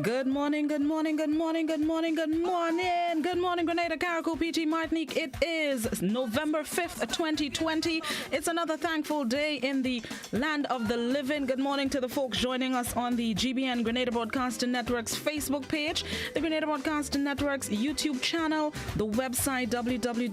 Good morning, good morning, good morning, good morning, good morning. Good morning, Grenada, Carriacou, PG, Martinique. It is November 5th, 2020. It's another thankful day in the land of the living. Good morning to the folks joining us on the GBN Grenada Broadcasting Network's Facebook page, the Grenada Broadcasting Network's YouTube channel, the website www.gbn.gd.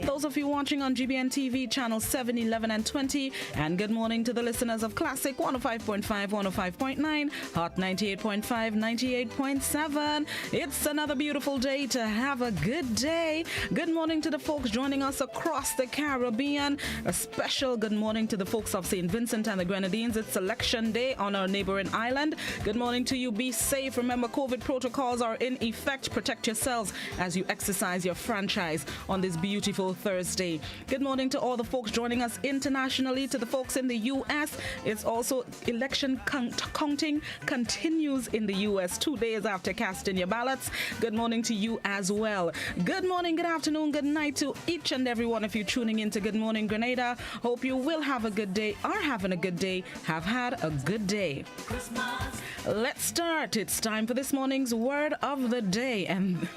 Those of you watching on GBN TV channel 7, 11, and 20. And good morning to the listeners of Classic 105.5, 105.9. Hot 98.5, 98.7. It's another beautiful day to have a good day. Good morning to the folks joining us across the Caribbean. A special good morning to the folks of St. Vincent and the Grenadines. It's election day on our neighboring island. Good morning to you. Be safe. Remember, COVID protocols are in effect. Protect yourselves as you exercise your franchise on this beautiful Thursday. Good morning to all the folks joining us internationally. To the folks in the U.S., it's also election counting continues in the U.S. 2 days after casting your ballots. Good morning to you as well. Good morning, good afternoon, good night to each and every one of you tuning into Good Morning Grenada. Hope you will have a good day, are having a good day, have had a good day. Christmas. Let's start. It's time for this morning's word of the day. And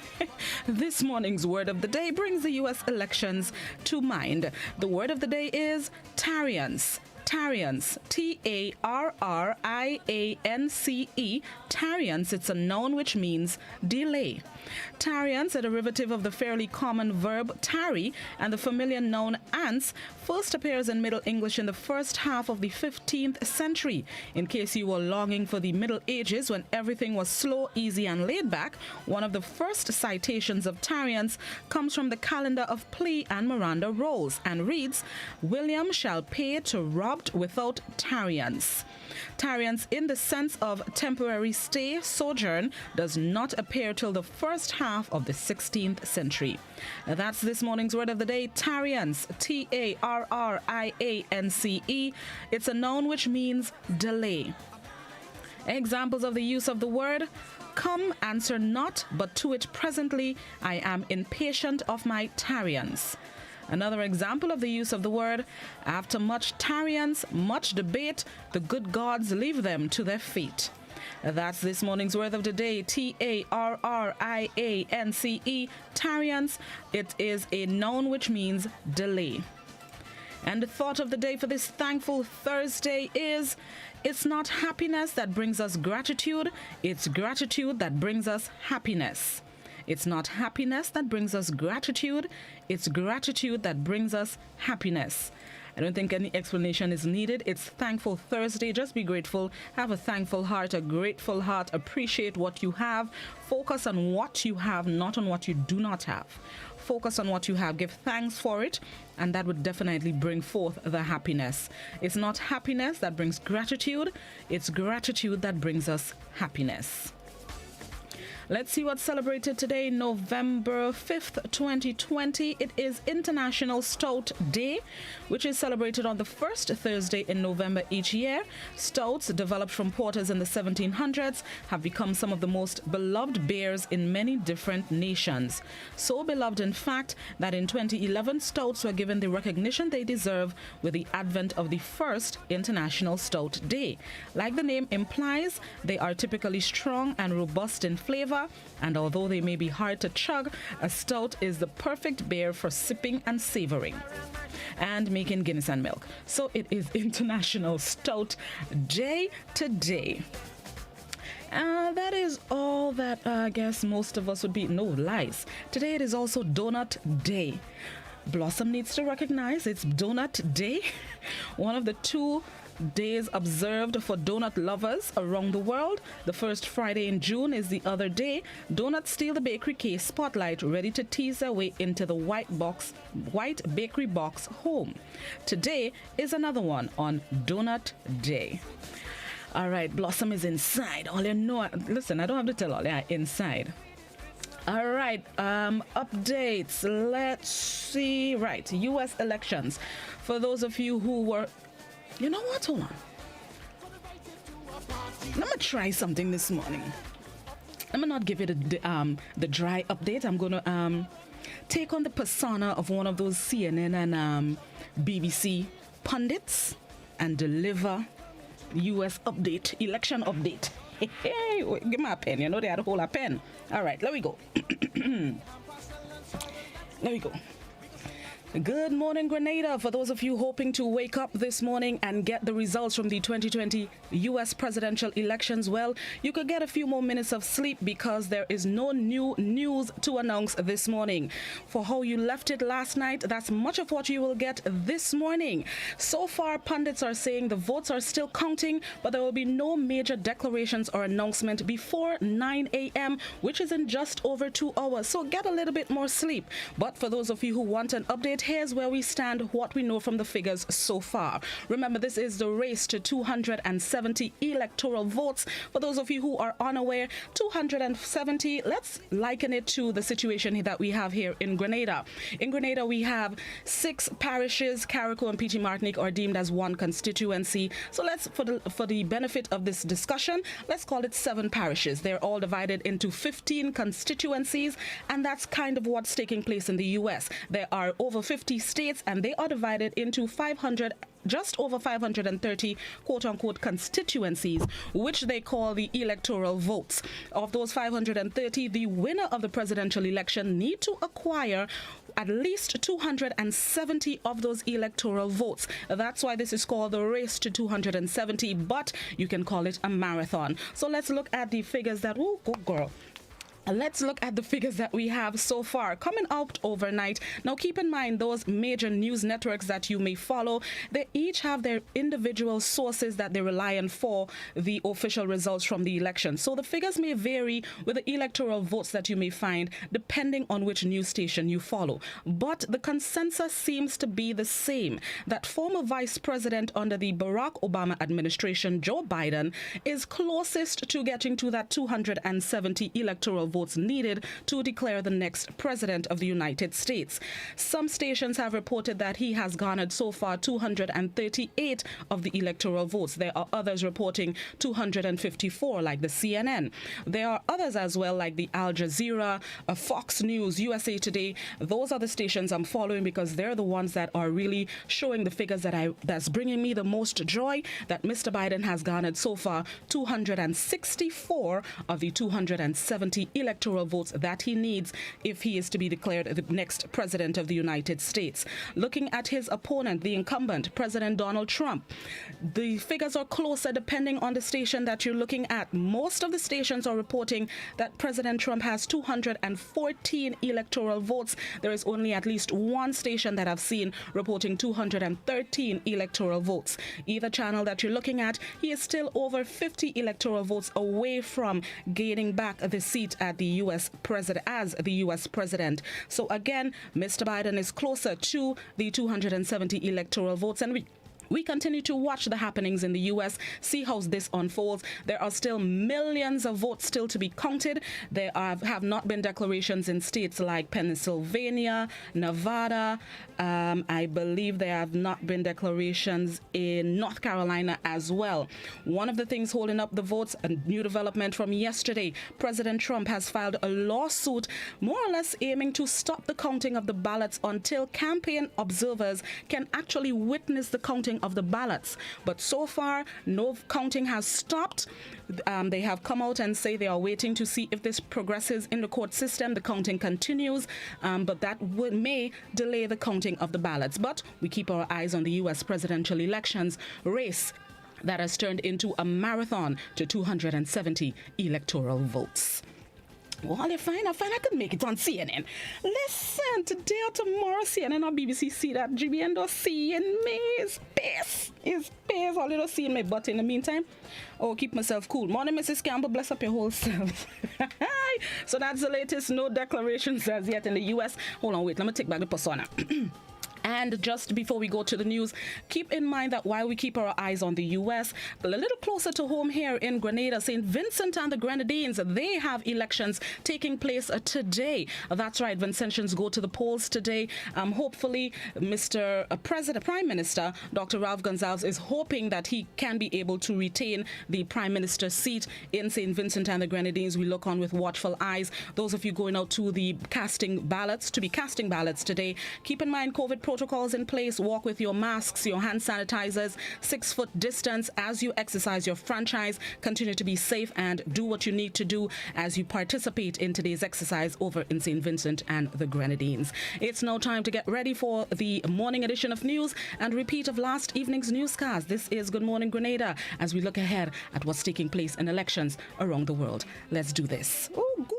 this morning's word of the day brings the U.S. elections to mind. The word of the day is tarriance. Tarriance, T-A-R-R-I-A-N-C-E, tarriance, it's a noun which means delay. Tarriance, a derivative of the fairly common verb tarry and the familiar noun ance, first appears in Middle English in the first half of the 15th century. In case you were longing for the Middle Ages when everything was slow, easy, and laid back, one of the first citations of tarriance comes from the calendar of Plea and Miranda Rolls and reads, William shall pay to robbed without tarriance. Tarriance, in the sense of temporary stay, sojourn, does not appear till the first half of the 16th century. That's this morning's word of the day, tarriance, T-A-R-R-I-A-N-C-E. It's a noun which means delay. Examples of the use of the word: come, answer not, but to it presently, I am impatient of my tarriance. Another example of the use of the word: after much tarriance, much debate, the good gods leave them to their fate. That's this morning's word of the day, T-A-R-R-I-A-N-C-E, tarriance. It is a noun which means delay. And the thought of the day for this thankful Thursday is, it's not happiness that brings us gratitude, it's gratitude that brings us happiness. It's not happiness that brings us gratitude, it's gratitude that brings us happiness. I don't think any explanation is needed. It's Thankful Thursday. Just be grateful. Have a thankful heart, a grateful heart. Appreciate what you have. Focus on what you have, not on what you do not have. Focus on what you have. Give thanks for it, and that would definitely bring forth the happiness. It's not happiness that brings gratitude. It's gratitude that brings us happiness. Let's see what's celebrated today, November 5th, 2020. It is International Stout Day, which is celebrated on the first Thursday in November each year. Stouts, developed from porters in the 1700s, have become some of the most beloved beers in many different nations. So beloved, in fact, that in 2011, stouts were given the recognition they deserve with the advent of the first International Stout Day. Like the name implies, they are typically strong and robust in flavor, and although they may be hard to chug, a stout is the perfect beer for sipping and savoring and making Guinness and milk. So it is International Stout Day today. That is all that I guess most of us would be. No lies. Today it is also Donut Day. Blossom needs to recognize it's Donut Day, one of the 2 days observed for donut lovers around the world. The first Friday in June is the other day. Donuts steal the bakery case spotlight, ready to tease their way into the white bakery box home. Today is another one on Donut Day. All right, Blossom is inside. All you know, listen, I don't have to tell all, yeah, inside. All right, updates. Let's see. Right, U.S. elections. For those of you who were, you know what? Hold on. I'm gonna try something this morning. I'm gonna not give it the dry update. I'm gonna take on the persona of one of those CNN and BBC pundits and deliver U.S. update, election update. Hey, give me a pen. You know they had to hold a pen. All right, let me go. Let me go. Good morning, Grenada. For those of you hoping to wake up this morning and get the results from the 2020 U.S. presidential elections, well, you could get a few more minutes of sleep because there is no new news to announce this morning. For how you left it last night, that's much of what you will get this morning. So far, pundits are saying the votes are still counting, but there will be no major declarations or announcement before 9 a.m., which is in just over 2 hours. So get a little bit more sleep. But for those of you who want an update, here's where we stand, what we know from the figures so far. Remember, this is the race to 270 electoral votes. For those of you who are unaware, 270, let's liken it to the situation that we have here in Grenada. In Grenada, we have 6 parishes. Carriacou and PT Martinique are deemed as one constituency. So let's, for the benefit of this discussion, let's call it 7 parishes. They're all divided into 15 constituencies, and that's kind of what's taking place in the U.S. There are over 50 states, and they are divided into just over 530 quote-unquote constituencies, which they call the electoral votes. Of those 530, the winner of the presidential election need to acquire at least 270 of those electoral votes. That's why this is called the race to 270, but you can call it a marathon. So let's look at the figures that, oh, good girl. Let's look at the figures that we have so far coming out overnight. Now, keep in mind those major news networks that you may follow, they each have their individual sources that they rely on for the official results from the election. So the figures may vary with the electoral votes that you may find depending on which news station you follow. But the consensus seems to be the same, that former Vice President under the Barack Obama administration, Joe Biden, is closest to getting to that 270 electoral votes needed to declare the next president of the United States. Some stations have reported that he has garnered so far 238 of the electoral votes. There are others reporting 254, like the CNN. There are others as well, like the Al Jazeera, Fox News, USA Today. Those are the stations I'm following because they're the ones that are really showing the figures that's bringing me the most joy, that Mr. Biden has garnered so far 264 of the 270 electoral votes that he needs if he is to be declared the next president of the United States. Looking at his opponent, the incumbent, President Donald Trump, the figures are closer depending on the station that you're looking at. Most of the stations are reporting that President Trump has 214 electoral votes. There is only at least one station that I've seen reporting 213 electoral votes. Either channel that you're looking at, he is still over 50 electoral votes away from gaining back the seat at the U.S. president as the U.S. president. So again, Mr. Biden is closer to the 270 electoral votes, and we continue to watch the happenings in the U.S., see how this unfolds. There are still millions of votes still to be counted. There have not been declarations in states like Pennsylvania, Nevada. I believe there have not been declarations in North Carolina as well. One of the things holding up the votes, a new development from yesterday, President Trump has filed a lawsuit more or less aiming to stop the counting of the ballots until campaign observers can actually witness the counting of the ballots. But so far, no counting has stopped. They have come out and say they are waiting to see if this progresses in the court system. The counting continues, but that may delay the counting of the ballots. But we keep our eyes on the U.S. presidential elections race that has turned into a marathon to 270 electoral votes. Well, I find I could make it on CNN. Listen, today or tomorrow, CNN or BBC see that GBN don't see in me. It's space. All you don't see in me. But in the meantime, keep myself cool. Morning, Mrs. Campbell. Bless up your whole self. So that's the latest. No declarations as yet in the U.S. Hold on, wait. Let me take back the persona. And just before we go to the news, keep in mind that while we keep our eyes on the U.S., a little closer to home here in Grenada, St. Vincent and the Grenadines, they have elections taking place today. That's right, Vincentians go to the polls today. Hopefully, Mr. Prime Minister, Dr. Ralph Gonsalves, is hoping that he can be able to retain the Prime Minister's seat in St. Vincent and the Grenadines. We look on with watchful eyes. Those of you going out to the casting ballots today, keep in mind COVID protocols in place. Walk with your masks, your hand sanitizers, 6-foot distance as you exercise your franchise. Continue to be safe and do what you need to do as you participate in today's exercise over in St. Vincent and the Grenadines. It's now time to get ready for the morning edition of news and repeat of last evening's newscast. This is Good Morning Grenada as we look ahead at what's taking place in elections around the world. Let's do this. Oh, good.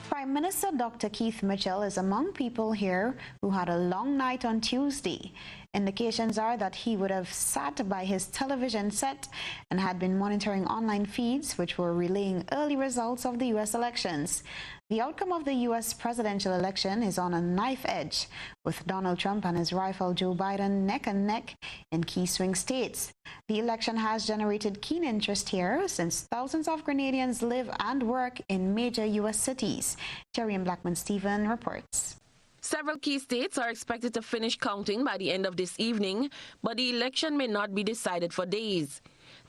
Prime Minister Dr. Keith Mitchell is among people here who had a long night on Tuesday. Indications are that he would have sat by his television set and had been monitoring online feeds which were relaying early results of the U.S. elections. The outcome of the U.S. presidential election is on a knife edge, with Donald Trump and his rival Joe Biden neck and neck in key swing states. The election has generated keen interest here since thousands of Grenadians live and work in major U.S. cities. Terry and Blackman-Stephen reports. Several key states are expected to finish counting by the end of this evening, but the election may not be decided for days.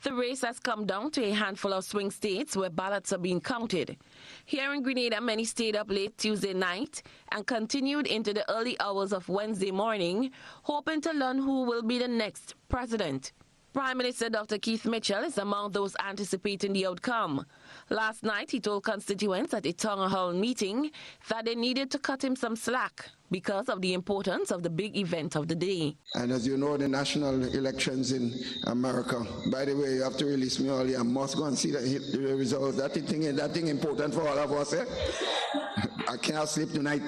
The race has come down to a handful of swing states where ballots are being counted. Here in Grenada, many stayed up late Tuesday night and continued into the early hours of Wednesday morning, hoping to learn who will be the next president. Prime Minister Dr. Keith Mitchell is among those anticipating the outcome. Last night, he told constituents at a town hall meeting that they needed to cut him some slack because of the importance of the big event of the day. And as you know, the national elections in America, by the way, you have to release me early. I must go and see the results. That thing important for all of us, eh? I can't sleep tonight.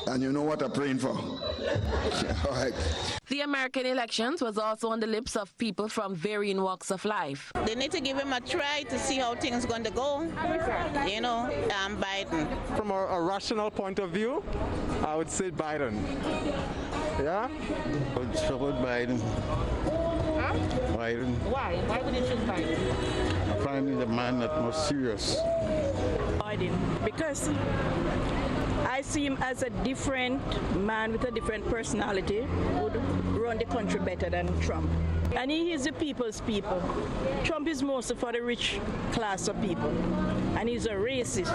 And you know what I'm praying for. All right. The American elections was also on the lips of people from varying walks of life. They need to give him a try to see how things going to go. You know, Biden. From a rational point of view, I would say Biden. Yeah? I would support Biden. Huh? Biden. Why? Why would you choose Biden? I find the man that more serious. Biden, because I see him as a different man with a different personality, would run the country better than Trump. And he is the people's people. Trump is mostly for the rich class of people, and he's a racist.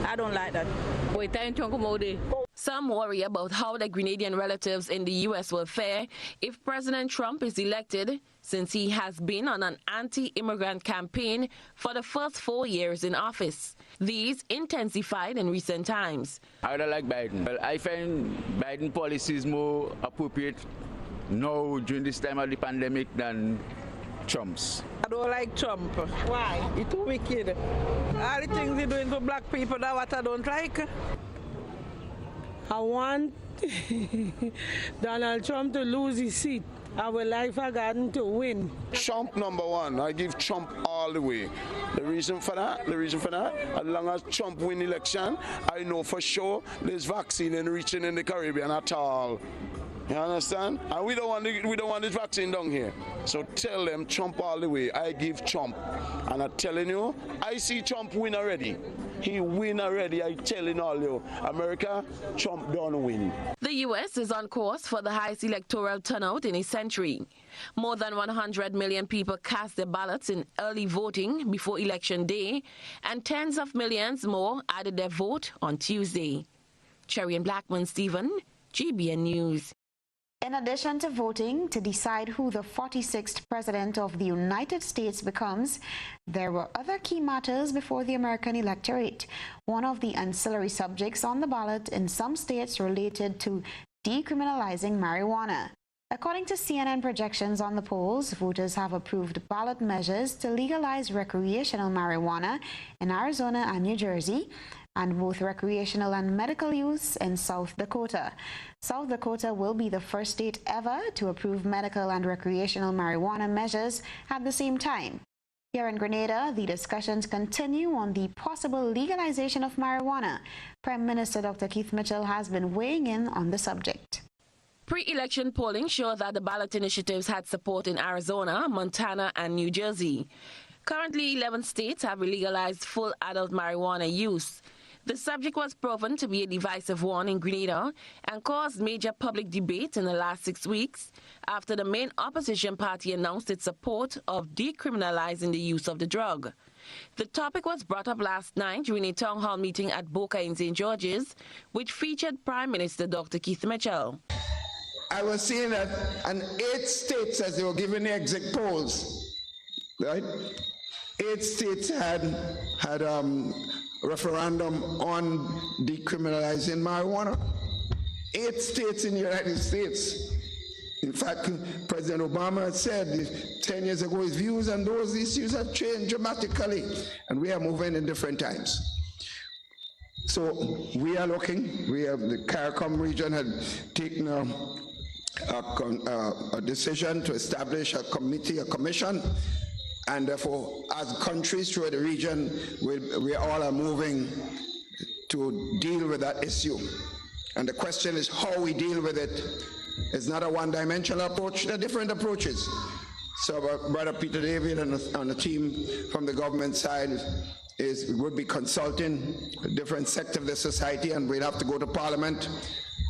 I don't like that. Some worry about how the Grenadian relatives in the U.S. will fare if President Trump is elected, since he has been on an anti-immigrant campaign for the first 4 years in office. These intensified in recent times. I would like Biden. Well, I find Biden policies more appropriate now during this time of the pandemic than Trump's. I don't like Trump. Why? He's too wicked. All the things he's doing for black people, that's what I don't like. I want Donald Trump to lose his seat. I would like for Garden to win. Trump #1. I give Trump all the way. The reason for that, as long as Trump win election, I know for sure there's vaccine and reaching in the Caribbean at all. You understand? And we don't want this vaccine down here. So tell them Trump all the way. I give Trump. And I'm telling you, I see Trump win already. He win already. I'm telling all you. America, Trump don't win. The U.S. is on course for the highest electoral turnout in a century. More than 100 million people cast their ballots in early voting before Election Day, and tens of millions more added their vote on Tuesday. Cherry and Blackman-Stephen, GBN News. In addition to voting to decide who the 46th President of the United States becomes, there were other key matters before the American electorate. One of the ancillary subjects on the ballot in some states related to decriminalizing marijuana. According to CNN projections on the polls, voters have approved ballot measures to legalize recreational marijuana in Arizona and New Jersey, and both recreational and medical use in South Dakota. South Dakota will be the first state ever to approve medical and recreational marijuana measures at the same time. Here in Grenada, the discussions continue on the possible legalization of marijuana. Prime Minister Dr. Keith Mitchell has been weighing in on the subject. Pre-election polling showed that the ballot initiatives had support in Arizona, Montana, and New Jersey. Currently, 11 states have legalized full adult marijuana use. The subject was proven to be a divisive one in Grenada and caused major public debate in the last 6 weeks after the main opposition party announced its support of decriminalizing the use of the drug. The topic was brought up last night during a town hall meeting at Boca in St. George's, which featured Prime Minister Dr. Keith Mitchell. I was seeing that, and 8 states, as they were giving the exit polls, right? 8 states had referendum on decriminalizing marijuana. 8 states in the United States. In fact, President Obama said 10 years ago his views on those issues have changed dramatically, and we are moving in different times. So we are looking. The CARICOM region had taken a decision to establish a commission, and therefore, as countries throughout the region, we all are moving to deal with that issue. And the question is how we deal with it. It's not a one-dimensional approach. There are different approaches. So Brother Peter David and the team from the government side would be consulting different sectors of the society, and we'd have to go to Parliament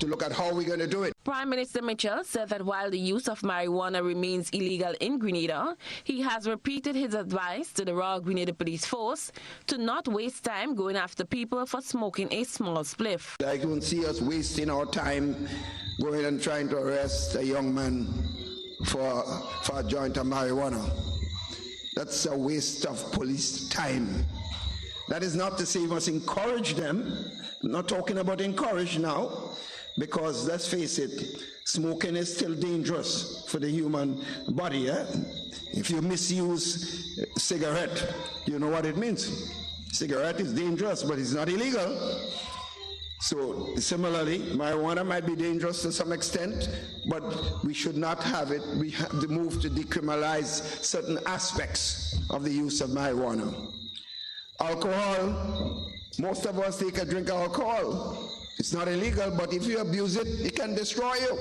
to look at how we're going to do it. Prime Minister Mitchell said that while the use of marijuana remains illegal in Grenada, he has repeated his advice to the Royal Grenada Police Force to not waste time going after people for smoking a small spliff. I don't see us wasting our time going and trying to arrest a young man for a joint of marijuana. That's a waste of police time. That is not to say we must encourage them. I'm not talking about encourage now, because let's face it, smoking is still dangerous for the human body. If you misuse cigarette, you know what it means. Cigarette is dangerous, but it's not illegal. So similarly, marijuana might be dangerous to some extent, but we should not have it. We have to move to decriminalize certain aspects of the use of marijuana. Alcohol, most of us take a drink of alcohol. It's not illegal, but if you abuse it, it can destroy you.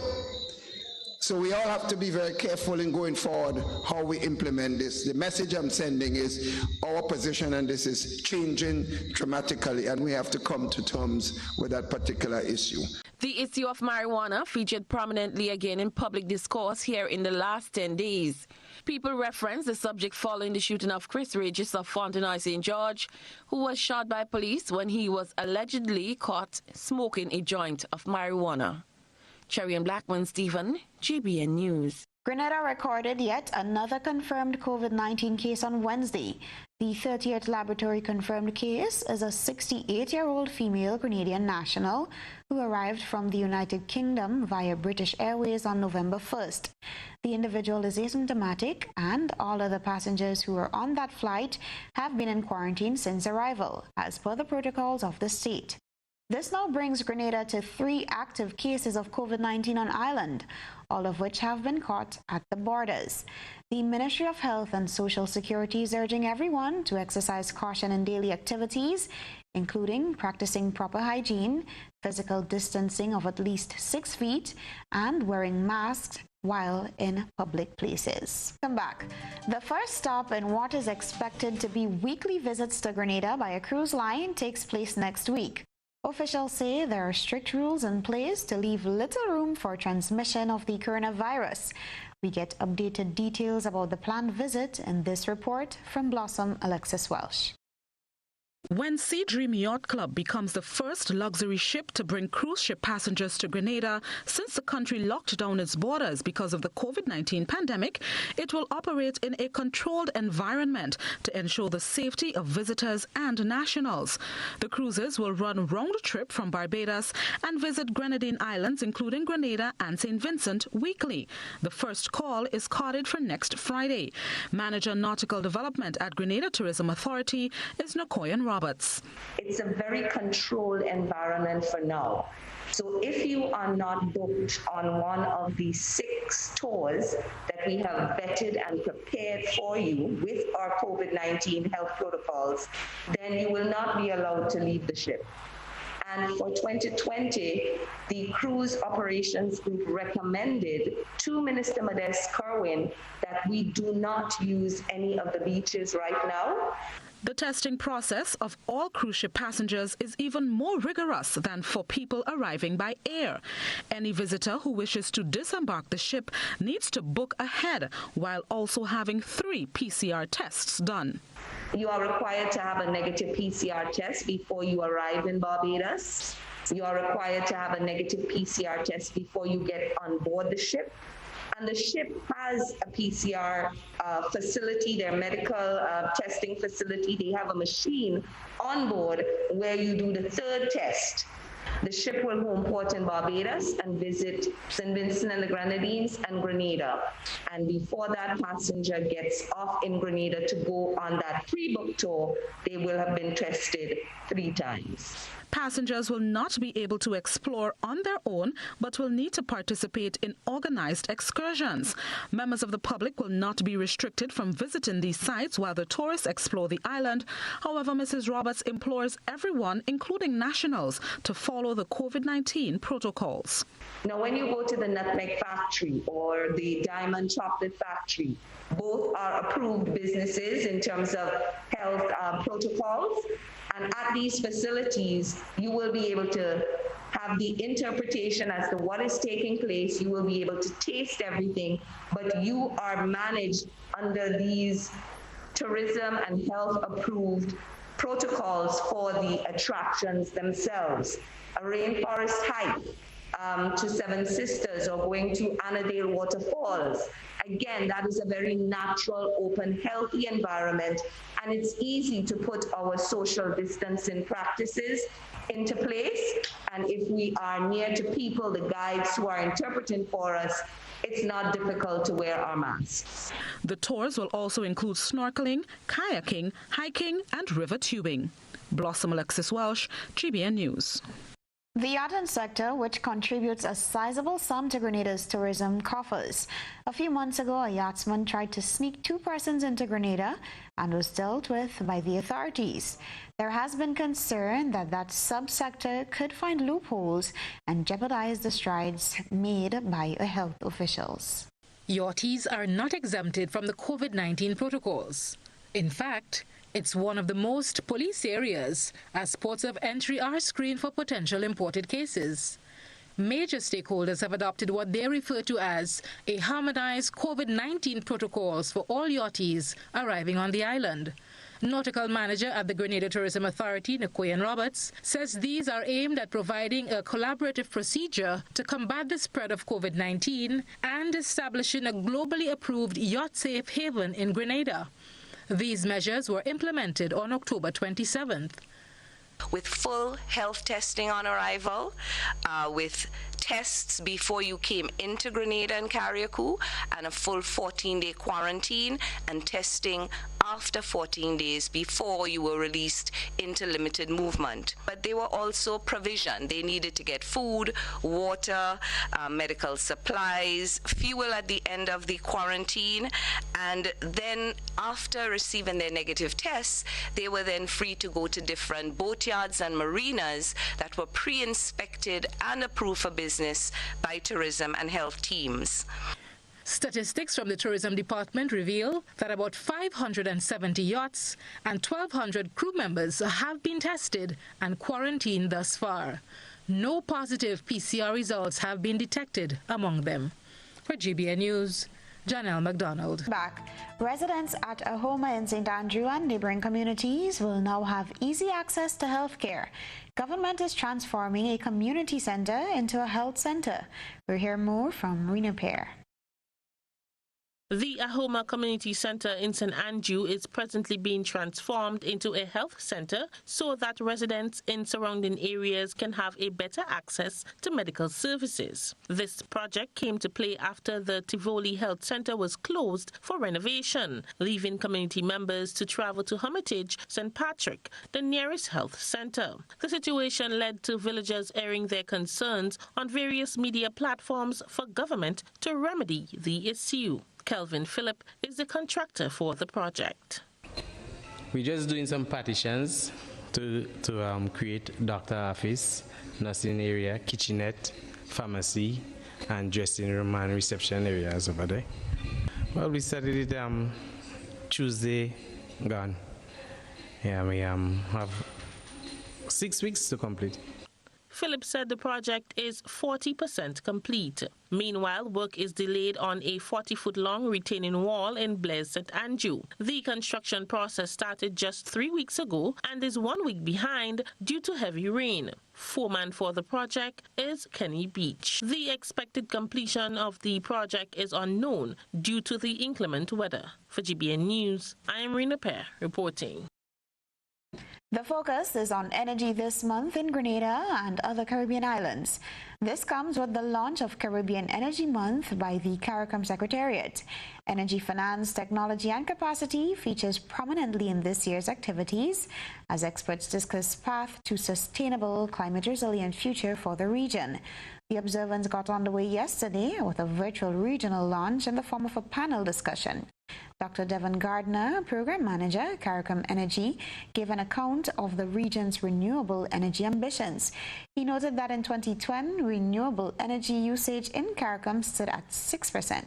So we all have to be very careful in going forward how we implement this. The message I'm sending is our position on this is changing dramatically, and we have to come to terms with that particular issue. The issue of marijuana featured prominently again in public discourse here in the last 10 days. People reference the subject following the shooting of Chris Regis of Fontenoy St. George, who was shot by police when he was allegedly caught smoking a joint of marijuana. Cherry and Blackman Stephen, GBN News. Grenada recorded yet another confirmed COVID-19 case on Wednesday. The 30th laboratory-confirmed case is a 68-year-old female Grenadian national who arrived from the United Kingdom via British Airways on November 1st. The individual is asymptomatic, and all other passengers who were on that flight have been in quarantine since arrival, as per the protocols of the state. This now brings Grenada to 3 active cases of COVID-19 on island, all of which have been caught at the borders. The Ministry of Health and Social Security is urging everyone to exercise caution in daily activities, including practicing proper hygiene, physical distancing of at least 6 feet, and wearing masks while in public places. Come back. The first stop in what is expected to be weekly visits to Grenada by a cruise line takes place next week. Officials say there are strict rules in place to leave little room for transmission of the coronavirus. We get updated details about the planned visit in this report from Blossom Alexis-Welsh. When Sea Dream Yacht Club becomes the first luxury ship to bring cruise ship passengers to Grenada since the country locked down its borders because of the COVID-19 pandemic, it will operate in a controlled environment to ensure the safety of visitors and nationals. The cruises will run round trip from Barbados and visit Grenadine islands, including Grenada and St. Vincent, weekly. The first call is carded for next Friday. Manager Nautical Development at Grenada Tourism Authority is Nakoyan Roberts. It's a very controlled environment for now. So if you are not booked on one of the 6 tours that we have vetted and prepared for you with our COVID-19 health protocols, then you will not be allowed to leave the ship. And for 2020, the Cruise Operations Group recommended to Minister Modeste Kerwin that we do not use any of the beaches right now. The testing process of all cruise ship passengers is even more rigorous than for people arriving by air. Any visitor who wishes to disembark the ship needs to book ahead while also having 3 PCR tests done. You are required to have a negative PCR test before you arrive in Barbados. You are required to have a negative PCR test before you get on board the ship. And the ship has a PCR facility, their medical testing facility. They have a machine on board where you do the 3rd test. The ship will home port in Barbados and visit St. Vincent and the Grenadines and Grenada. And before that passenger gets off in Grenada to go on that pre-book tour, they will have been tested 3 times. Passengers will not be able to explore on their own, but will need to participate in organized excursions. Members of the public will not be restricted from visiting these sites while the tourists explore the island. However, Mrs. Roberts implores everyone, including nationals, to follow the COVID-19 protocols. Now, when you go to the Nutmeg Factory or the Diamond Chocolate Factory, both are approved businesses in terms of health protocols. And at these facilities, you will be able to have the interpretation as to what is taking place. You will be able to taste everything, but you are managed under these tourism and health approved protocols for the attractions themselves. A rainforest hike to Seven Sisters or going to Annadale Waterfalls. Again, that is a very natural, open, healthy environment, and it's easy to put our social distancing practices into place. And if we are near to people, the guides who are interpreting for us, it's not difficult to wear our masks. The tours will also include snorkeling, kayaking, hiking, and river tubing. Blossom Alexis-Welsh, GBN News. The yacht sector, which contributes a sizable sum to Grenada's tourism coffers. A few months ago, a yachtsman tried to sneak 2 persons into Grenada and was dealt with by the authorities. There has been concern that that subsector could find loopholes and jeopardize the strides made by health officials. Yachties are not exempted from the COVID-19 protocols. In fact, it's one of the most policed areas, as ports of entry are screened for potential imported cases. Major stakeholders have adopted what they refer to as a harmonized COVID-19 protocols for all yachties arriving on the island. Nautical manager at the Grenada Tourism Authority, Nicoyan Roberts, says these are aimed at providing a collaborative procedure to combat the spread of COVID-19 and establishing a globally approved yacht-safe haven in Grenada. These measures were implemented on October 27th. With full health testing on arrival, with tests before you came into Grenada and Carriacou, and a full 14-day quarantine, and testing after 14 days before you were released into limited movement. But they were also provisioned. They needed to get food, water, medical supplies, fuel at the end of the quarantine, and then after receiving their negative tests, they were then free to go to different boatyards and marinas that were pre-inspected and approved for business by tourism and health teams. Statistics from the Tourism Department reveal that about 570 yachts and 1,200 crew members have been tested and quarantined thus far. No positive PCR results have been detected among them. For GBN News, Janelle McDonald. Back. Residents at Ahoma in St. Andrew and neighboring communities will now have easy access to health care. Government is transforming a community center into a health center. We'll hear more from Rena Pear. The Ahoma Community Center in St. Andrew is presently being transformed into a health center so that residents in surrounding areas can have a better access to medical services. This project came to play after the Tivoli Health Center was closed for renovation, leaving community members to travel to Hermitage, St. Patrick, the nearest health center. The situation led to villagers airing their concerns on various media platforms for government to remedy the issue. Kelvin Phillip is the contractor for the project. We're just doing some partitions to create doctor office, nursing area, kitchenette, pharmacy, and dressing room and reception areas over there. Well, we started it Tuesday gone. Yeah, we have 6 weeks to complete. Philip said the project is 40% complete. Meanwhile, work is delayed on a 40-foot-long retaining wall in Blaise St. Andrew. The construction process started just 3 weeks ago and is 1 week behind due to heavy rain. Foreman for the project is Kenny Beach. The expected completion of the project is unknown due to the inclement weather. For GBN News, I am Rena Pear reporting. The focus is on energy this month in Grenada and other Caribbean islands. This comes with the launch of Caribbean Energy Month by the CARICOM Secretariat. Energy finance, technology and capacity features prominently in this year's activities as experts discuss path to sustainable, climate-resilient future for the region. The observance got underway yesterday with a virtual regional launch in the form of a panel discussion. Dr. Devon Gardner, Program Manager, CARICOM Energy, gave an account of the region's renewable energy ambitions. He noted that in 2020, renewable energy usage in CARICOM stood at 6%.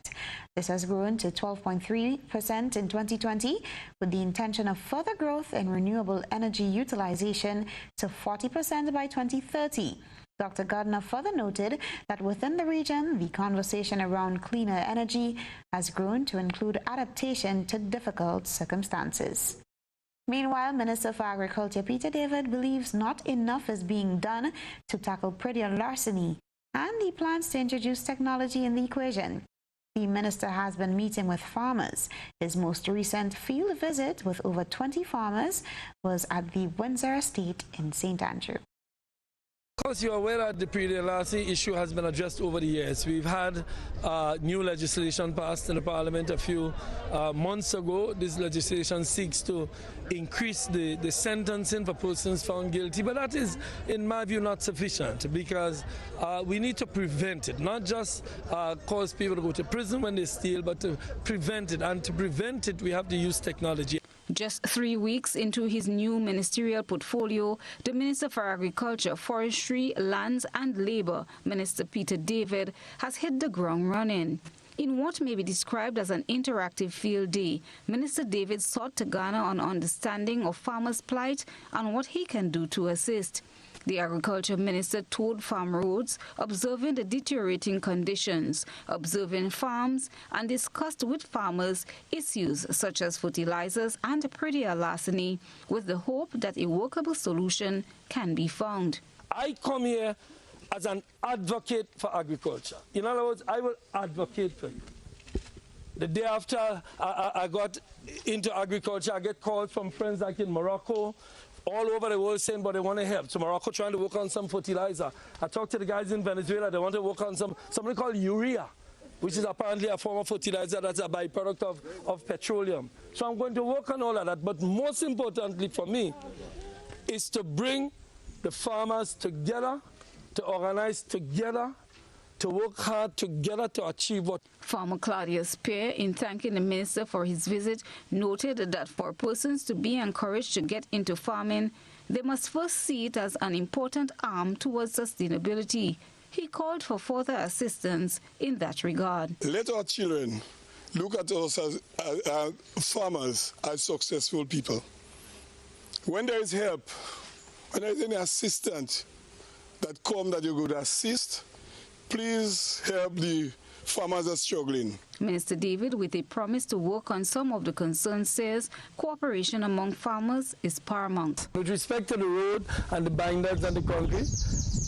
This has grown to 12.3% in 2020, with the intention of further growth in renewable energy utilization to 40% by 2030. Dr. Gardner further noted that within the region, the conversation around cleaner energy has grown to include adaptation to difficult circumstances. Meanwhile, Minister for Agriculture Peter David believes not enough is being done to tackle pretty larceny, and he plans to introduce technology in the equation. The minister has been meeting with farmers. His most recent field visit with over 20 farmers was at the Windsor Estate in St. Andrew. Of course, you're aware that the pretty larceny issue has been addressed over the years. We've had new legislation passed in the Parliament a few months ago. This legislation seeks to increase the sentencing for persons found guilty, but that is, in my view, not sufficient because we need to prevent it, not just cause people to go to prison when they steal, but to prevent it. And to prevent it, we have to use technology. Just 3 weeks into his new ministerial portfolio, the Minister for Agriculture, Forestry, Lands and Labour, Minister Peter David, has hit the ground running. In what may be described as an interactive field day, Minister David sought to garner an understanding of farmers' plight and what he can do to assist. The Agriculture Minister toured farm roads, observing the deteriorating conditions, observing farms, and discussed with farmers issues such as fertilizers and prettier larceny, with the hope that a workable solution can be found. I come here as an advocate for agriculture. In other words, I will advocate for you. The day after I got into agriculture, I get calls from friends like in Morocco, all over the world saying, but they want to help. So Morocco trying to work on some fertilizer. I talked to the guys in Venezuela, they want to work on something called urea, which is apparently a form of fertilizer that's a byproduct of petroleum. So I'm going to work on all of that. But most importantly for me is to bring the farmers together, to organize together, to work hard together to achieve what. Farmer Claudius Pear, in thanking the minister for his visit, noted that for persons to be encouraged to get into farming, they must first see it as an important arm towards sustainability. He called for further assistance in that regard. Let our children look at us as farmers, as successful people. When there is help, when there is any assistance that come that you could assist, please help the farmers that are struggling. Minister David, with a promise to work on some of the concerns, says cooperation among farmers is paramount. With respect to the road and the binders and the concrete,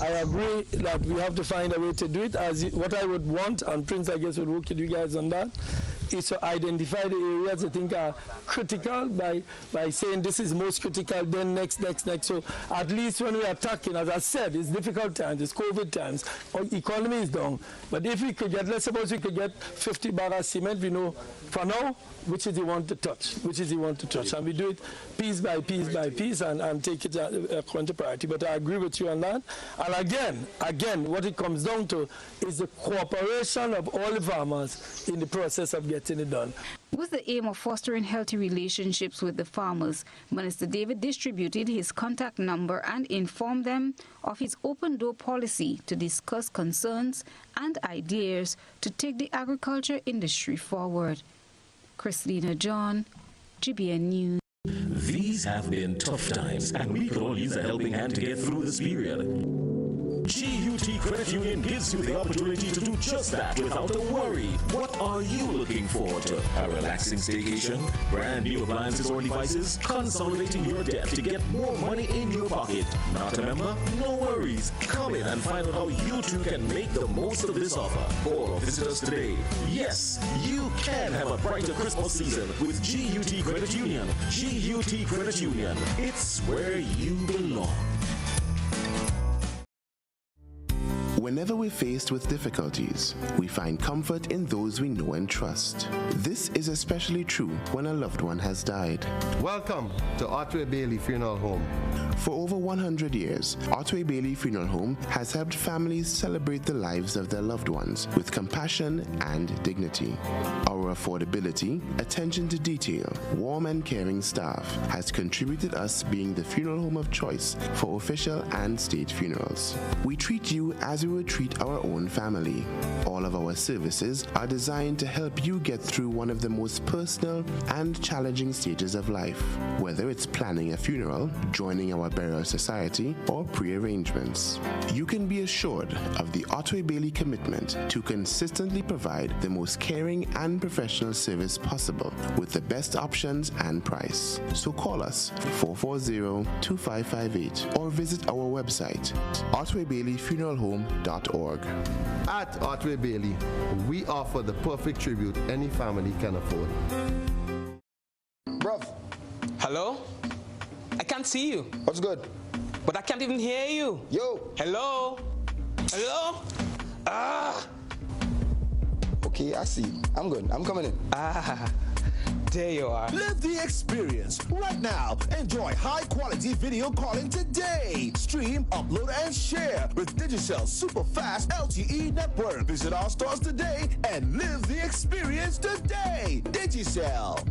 I agree that we have to find a way to do it. As what I would want, and Prince, I guess, would work with you guys on that, is to identify the areas I think are critical by saying this is most critical, then next. So at least when we are attacking, as I said, it's difficult times, it's COVID times, our economy is down. But if we could get, let's suppose we could get 50 bags of cement, we know for now which is the one to touch, and we do it piece by piece and take it according to priority. But I agree with you on that. And again, what it comes down to is the cooperation of all the farmers in the process of getting it done. With the aim of fostering healthy relationships with the farmers, Minister David distributed his contact number and informed them of his open-door policy to discuss concerns and ideas to take the agriculture industry forward. Christina John, GBN News. These have been tough times, and we could all use a helping hand to get through this period. GUT Credit Union gives you the opportunity to do just that without a worry. What are you looking forward to? A relaxing staycation? Brand new appliances or devices? Consolidating your debt to get more money in your pocket? Not a member? No worries. Come in and find out how you too can make the most of this offer. Or visit us today. Yes, you can have a brighter Christmas season with GUT Credit Union. GUT Credit Union. It's where you belong. Whenever we're faced with difficulties, we find comfort in those we know and trust. This is especially true when a loved one has died. Welcome to Otway Bailey Funeral Home. For over 100 years, Otway Bailey Funeral Home has helped families celebrate the lives of their loved ones with compassion and dignity. Our affordability, attention to detail, warm and caring staff has contributed us being the funeral home of choice for official and state funerals. We treat you as we would treat our own family. All of our services are designed to help you get through one of the most personal and challenging stages of life, whether it's planning a funeral, joining our burial society, or pre-arrangements. You can be assured of the Otway Bailey commitment to consistently provide the most caring and professional service possible with the best options and price. So call us 440-2558 or visit our website, otwaybaileyfuneralhome.org. At Otway Bailey, we offer the perfect tribute any family can afford. Bruv. Hello? I can't see you. What's good? But I can't even hear you. Yo. Hello? Hello? Ah. Okay, I see. I'm good. I'm coming in. Ah. There you are. Live the experience right now. Enjoy high-quality video calling today. Stream, upload, and share with Digicel super fast LTE network. Visit our stores today and live the experience today. Digicel.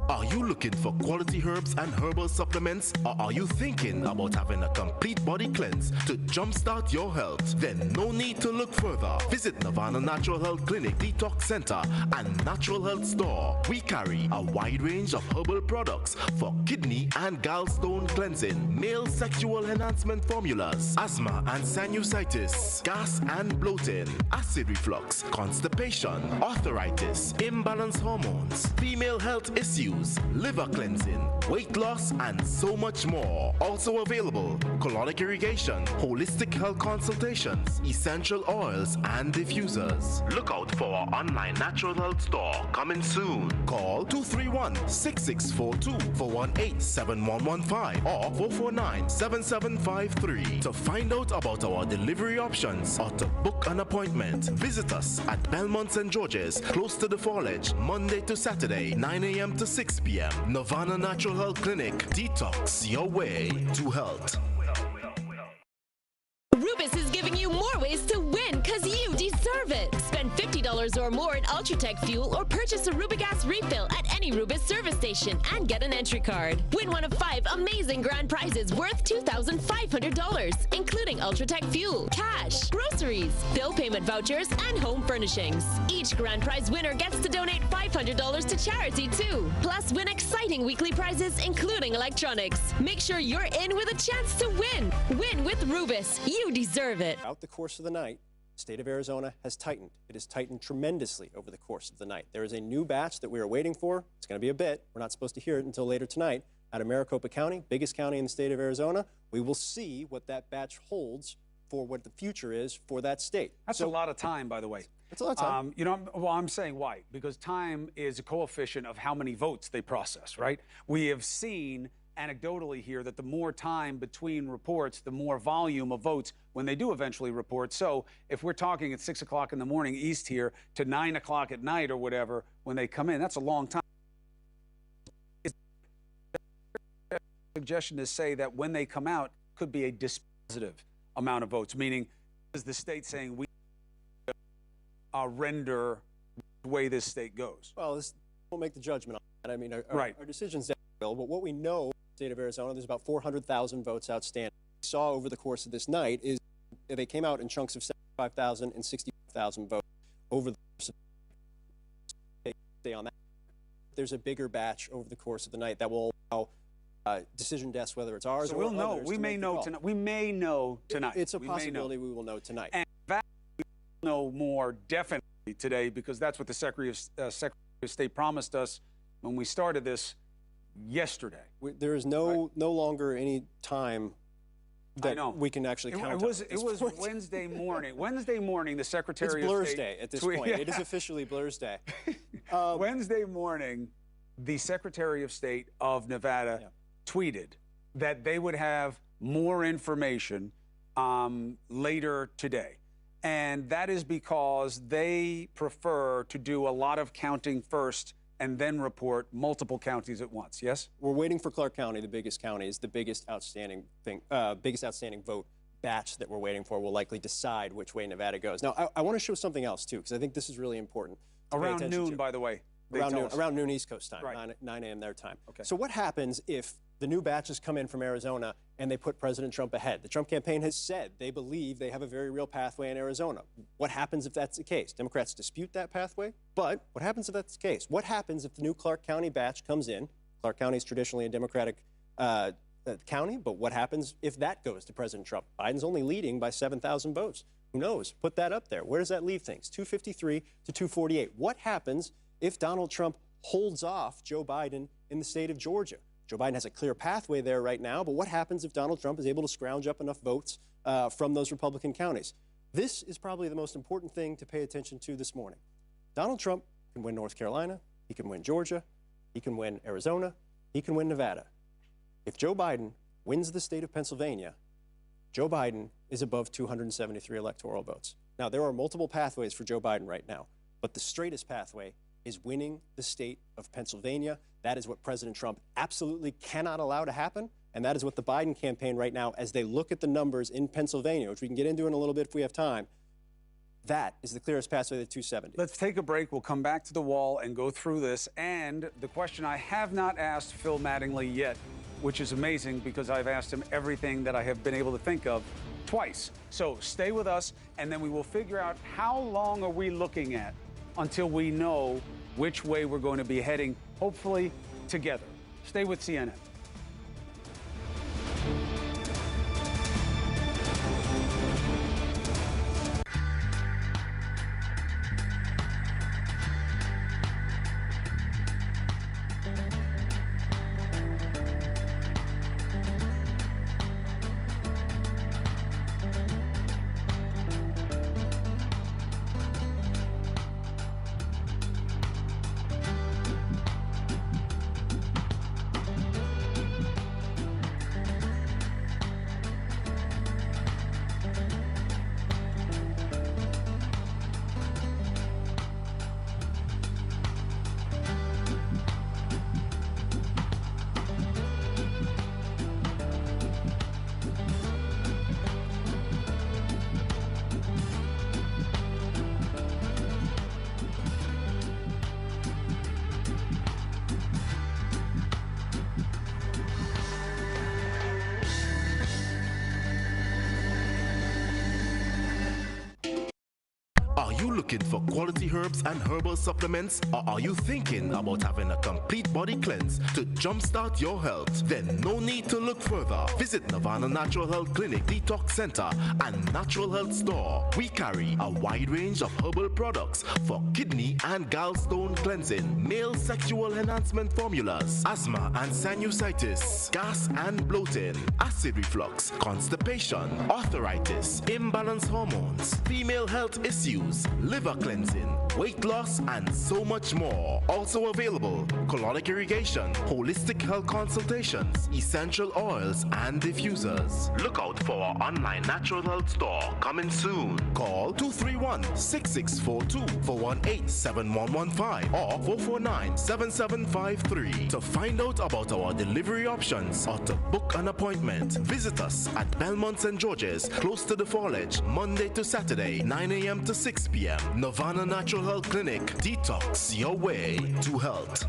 Are you looking for quality herbs and herbal supplements? Or are you thinking about having a complete body cleanse to jumpstart your health? Then no need to look further. Visit Nirvana Natural Health Clinic, Detox Center, and Natural Health Store. We carry a wide range of herbal products for kidney and gallstone cleansing, male sexual enhancement formulas, asthma and sinusitis, gas and bloating, acid reflux, constipation, arthritis, imbalanced hormones, female health issues, liver cleansing, weight loss, and so much more. Also available, colonic irrigation, holistic health consultations, essential oils, and diffusers. Look out for our online natural health store coming soon. Call 231-6642 for 18-7115 or 449-7753 to find out about our delivery options or to book an appointment. Visit us at Belmont St. George's, close to the Fallage, Monday to Saturday, 9 a.m. to 6 p.m. Nirvana Natural Health Clinic. Detox your way to health. Rubis is giving you more ways to win because you deserve it. Spend $50 or more in Ultratech fuel or purchase a Rubigas refill at any Rubis service station and get an entry card. Win one of 5 amazing grand prizes worth $2,500, including Ultratech fuel, cash, groceries, bill payment vouchers, and home furnishings. Each grand prize winner gets to donate $500 to charity too. Plus, win exciting weekly prizes, including electronics. Make sure you're in with a chance to win. Win with Rubis. You deserve it. Throughout the course of the night, the state of Arizona has tightened. It has tightened tremendously over the course of the night. There is a new batch that we are waiting for. It's going to be a bit. We're not supposed to hear it until later tonight. Out of Maricopa County, biggest county in the state of Arizona, we will see what that batch holds for what the future is for that state. That's a lot of time, by the way. It's a lot of time. You know, well, I'm saying why? Because time is a coefficient of how many votes they process, right? We have seen anecdotally here that the more time between reports, the more volume of votes when they do eventually report. So if we're talking at 6 o'clock in the morning east here to 9 o'clock at night or whatever, when they come in, that's a long time. Suggestion to say that when they come out could be a dispositive amount of votes, meaning is the state saying we render the way this state goes? Well, We'll make the judgment on that. I mean, Right. our decisions will, but what we know in the state of Arizona, there's about 400,000 votes outstanding. What we saw over the course of this night is they came out in chunks of 75,000 and 65,000 votes over the course of the day on that. There's a bigger batch over the course of the night that will allow decision desks, whether it's ours So or we'll know. others, We to may make the know call. tonight. We may know tonight. It's a We may know. possibility we will know tonight. And in fact, we will know more definitely today because that's what the Secretary of State promised us when we started this yesterday. There is no longer any time that we can actually count on. It was Wednesday morning. Wednesday morning, the Secretary It's of Blur's State Day at this tweet- point. It is officially Blur's Day. Wednesday morning, the Secretary of State of Nevada tweeted that they would have more information later today. And that is because they prefer to do a lot of counting first and then report multiple counties at once. Yes? We're waiting for Clark County, the biggest county, is the biggest outstanding vote batch that we're waiting for. Will likely decide which way Nevada goes. Now, I want to show something else too, because I think this is really important. Around noon, by the way. Around noon East Coast time, Right. 9 a.m. their time. Okay. So what happens if the new batches come in from Arizona and they put President Trump ahead? The Trump campaign has said they believe they have a very real pathway in Arizona. What happens if that's the case? Democrats dispute that pathway, but what happens if that's the case? What happens if the new Clark County batch comes in? Clark County is traditionally a Democratic county, but what happens if that goes to President Trump? Biden's only leading by 7,000 votes. Who knows? Put that up there. Where does that leave things? 253 to 248. What happens if Donald Trump holds off Joe Biden in the state of Georgia? Joe Biden has a clear pathway there right now, but what happens if Donald Trump is able to scrounge up enough votes from those Republican counties? This is probably the most important thing to pay attention to this morning. Donald Trump can win North Carolina, he can win Georgia, he can win Arizona, he can win Nevada. If Joe Biden wins the state of Pennsylvania, Joe Biden is above 273 electoral votes. Now, there are multiple pathways for Joe Biden right now, but the straightest pathway is winning the state of Pennsylvania. That is what President Trump absolutely cannot allow to happen, and that is what the Biden campaign right now, as they look at the numbers in Pennsylvania, which we can get into in a little bit if we have time, that is the clearest pathway to 270. Let's take a break. We'll come back to the wall and go through this. And the question I have not asked Phil Mattingly yet, which is amazing because I've asked him everything that I have been able to think of twice. So stay with us, and then we will figure out how long are we looking at until we know which way we're going to be heading, hopefully together. Stay with CNN. Are you looking for quality herbs and herbal supplements? Or are you thinking about having a complete body cleanse to jumpstart your health? Then no need to look further. Visit Nirvana Natural Health Clinic, Detox Center, and Natural Health Store. We carry a wide range of herbal products for kidney and gallstone cleansing, male sexual enhancement formulas, asthma and sinusitis, gas and bloating, acid reflux, constipation, arthritis, imbalanced hormones, female health issues, liver cleansing, weight loss, and so much more. Also available, colonic irrigation, holistic health consultations, essential oils, and diffusers. Look out for our online natural health store coming soon. Call 231-6642 for 18-7115 or 449-7753 to find out about our delivery options or to book an appointment. Visit us at Belmont St. George's, close to the Fall Edge, Monday to Saturday, 9 a.m. to 6 p.m. p.m. Nirvana Natural Health Clinic. Detox your way to health.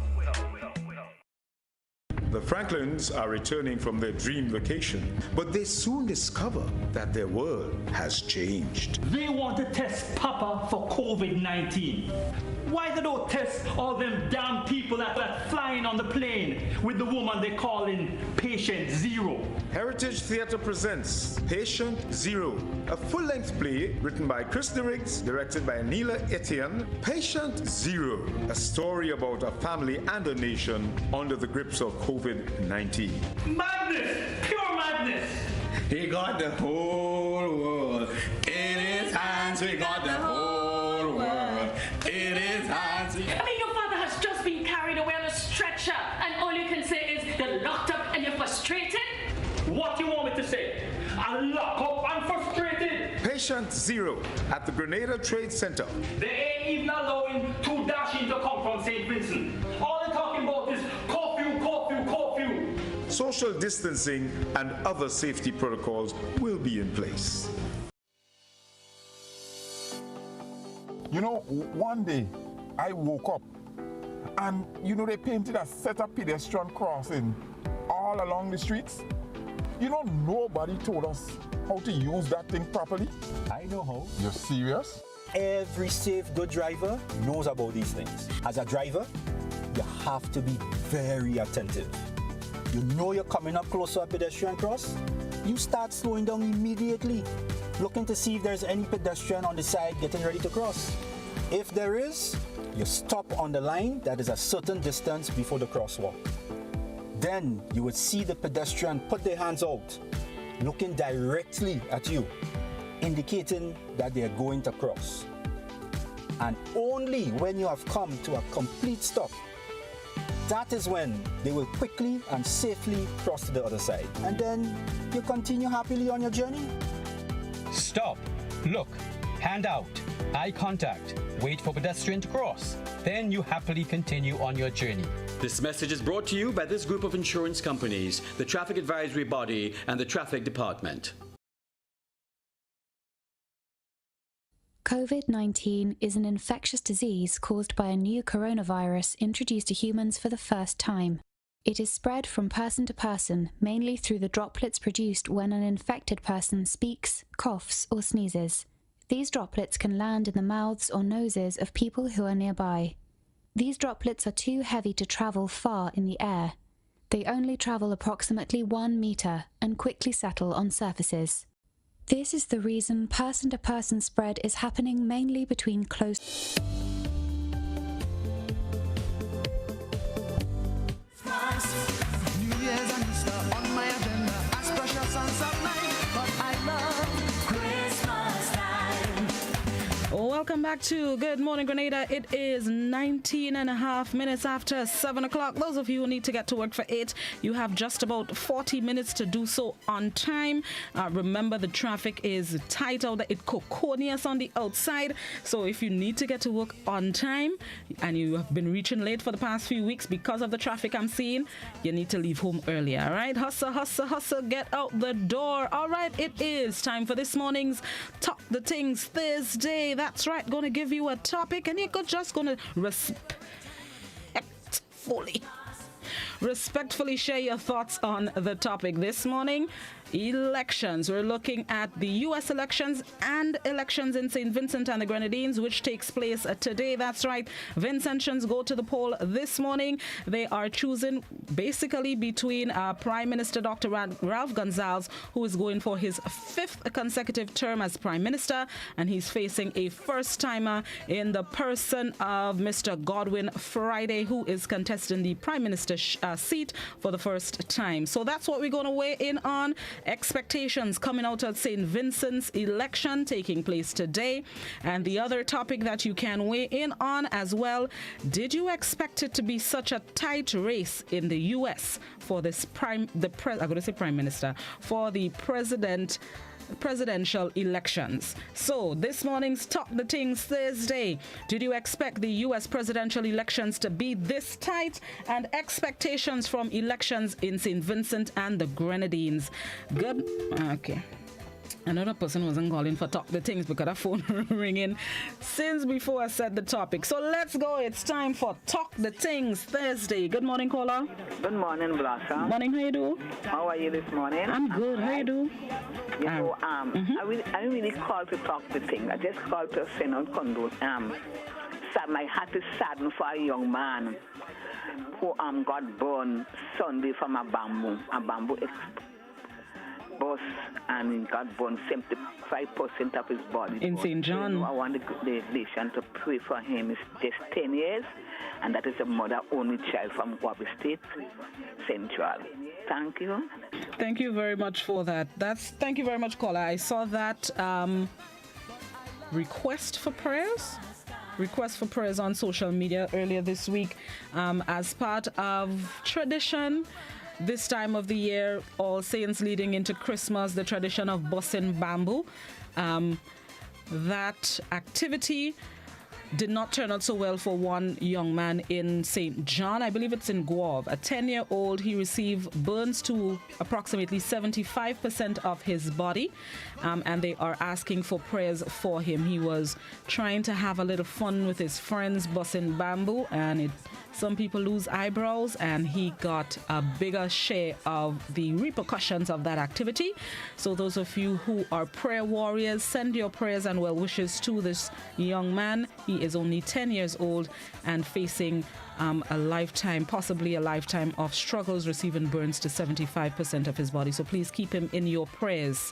The Franklins are returning from their dream vacation, but they soon discover that their world has changed. They want to test Papa for COVID-19. Why they don't test all them damn people that are flying on the plane with the woman they call in Patient Zero? Heritage Theatre presents Patient Zero, a full-length play written by Chris DeRiggs, directed by Neela Etienne. Patient Zero, a story about a family and a nation under the grips of COVID-19. Madness! Pure madness! He got the whole world in his hands. We got the whole world in his hands. I mean, your father has just been carried away on a stretcher, and all you can say is you're locked up and you're frustrated? What do you want me to say? I'm locked up, I'm frustrated. Patient Zero at the Grenada Trade Center. They ain't even allowing 2 Dashing to come from St. Vincent. All they're talking about is curfew, curfew, curfew. Social distancing and other safety protocols will be in place. You know, one day I woke up and, you know, they painted a set of pedestrian crossing all along the streets. You know, nobody told us how to use that thing properly. I know how. You're serious? Every safe, good driver knows about these things. As a driver, you have to be very attentive. You know you're coming up close to a pedestrian cross, you start slowing down immediately, looking to see if there's any pedestrian on the side getting ready to cross. If there is, you stop on the line that is a certain distance before the crosswalk. Then you would see the pedestrian put their hands out, looking directly at you, indicating that they are going to cross. And only when you have come to a complete stop, that is when they will quickly and safely cross to the other side. And then you continue happily on your journey. Stop, look, hand out, eye contact, wait for pedestrian to cross. Then you happily continue on your journey. This message is brought to you by this group of insurance companies, the Traffic Advisory Body, and the Traffic Department. COVID-19 is an infectious disease caused by a new coronavirus introduced to humans for the first time. It is spread from person to person, mainly through the droplets produced when an infected person speaks, coughs, or sneezes. These droplets can land in the mouths or noses of people who are nearby. These droplets are too heavy to travel far in the air. They only travel approximately 1 meter and quickly settle on surfaces. This is the reason person-to-person spread is happening mainly between close... New Year's and Easter on my agenda, as precious and sunlight, but I love Christmas time. Welcome back to Good Morning Grenada. It is 19.5 minutes after 7 o'clock. Those of you who need to get to work for 8, you have just about 40 minutes to do so on time. Remember, the traffic is tight out there. It's coconous on the outside. So if you need to get to work on time and you have been reaching late for the past few weeks because of the traffic I'm seeing, you need to leave home earlier, all right? Hustle, hustle, hustle, get out the door. All right, it is time for this morning's Talk the Things Thursday. That's right, going to give you a topic and you're just going to respectfully share your thoughts on the topic this morning. Elections. We're looking at the U.S. elections and elections in St. Vincent and the Grenadines, which takes place today. That's right. Vincentians go to the poll this morning. They are choosing basically between Prime Minister Dr. Ralph Gonsalves, who is going for his 5th consecutive term as Prime Minister, and he's facing a first-timer in the person of Mr. Godwin Friday, who is contesting the Prime Minister seat for the first time. So that's what we're going to weigh in on. Expectations coming out of St. Vincent's election taking place today. And the other topic that you can weigh in on as well, did you expect it to be such a tight race in the U.S. for this for the presidential elections? So this morning's Talk the Things Thursday. Did you expect the U.S. presidential elections to be this tight? And expectations from elections in St. Vincent and the Grenadines. Good. Okay. Another person wasn't calling for talk the things because the phone ringing since before I said the topic. So let's go. It's time for Talk the Things Thursday. Good morning, caller. Good morning, Blossom. Morning, how you do? How are you this morning? I'm good. How you do? You know, I didn't really call to talk the thing. I just called to send out condol. My heart is saddened for a young man who got burned Sunday from a bamboo bus, and he got burned 75% of his body. In St. John. So I want the nation to pray for him. It's just 10 years, and that is a mother-only child from Guabe State Central. Thank you. Thank you very much for that. Thank you very much, caller. I saw that request for prayers on social media earlier this week as part of tradition. This time of the year, All Saints leading into Christmas, the tradition of bussing bamboo. That activity did not turn out so well for one young man in St. John. I believe it's in Guave. A 10-year-old, he received burns to approximately 75% of his body, and they are asking for prayers for him. He was trying to have a little fun with his friends bussing bamboo, and some people lose eyebrows, and he got a bigger share of the repercussions of that activity. So those of you who are prayer warriors, send your prayers and well wishes to this young man. He is only 10 years old and facing possibly a lifetime of struggles, receiving burns to 75% of his body. So please keep him in your prayers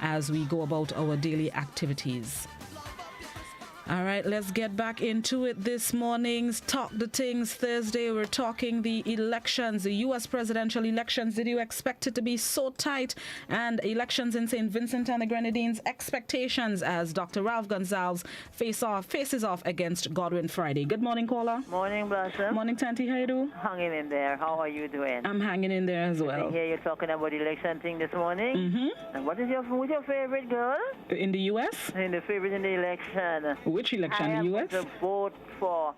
as we go about our daily activities. All right, let's get back into it this morning's Talk the Things Thursday. We're talking the elections, the U.S. presidential elections. Did you expect it to be so tight? And elections in St. Vincent and the Grenadines, expectations as Dr. Ralph Gonzalez faces off against Godwin Friday. Good morning, caller. Morning, Blossom. Morning, Tanti. How you do? Hanging in there. How are you doing? I'm hanging in there as well. I hear you talking about the election thing this morning. Mm-hmm. And who's your favorite girl? In the U.S.? In the favorite in the election. Which election? I in the U.S.? I am going to vote for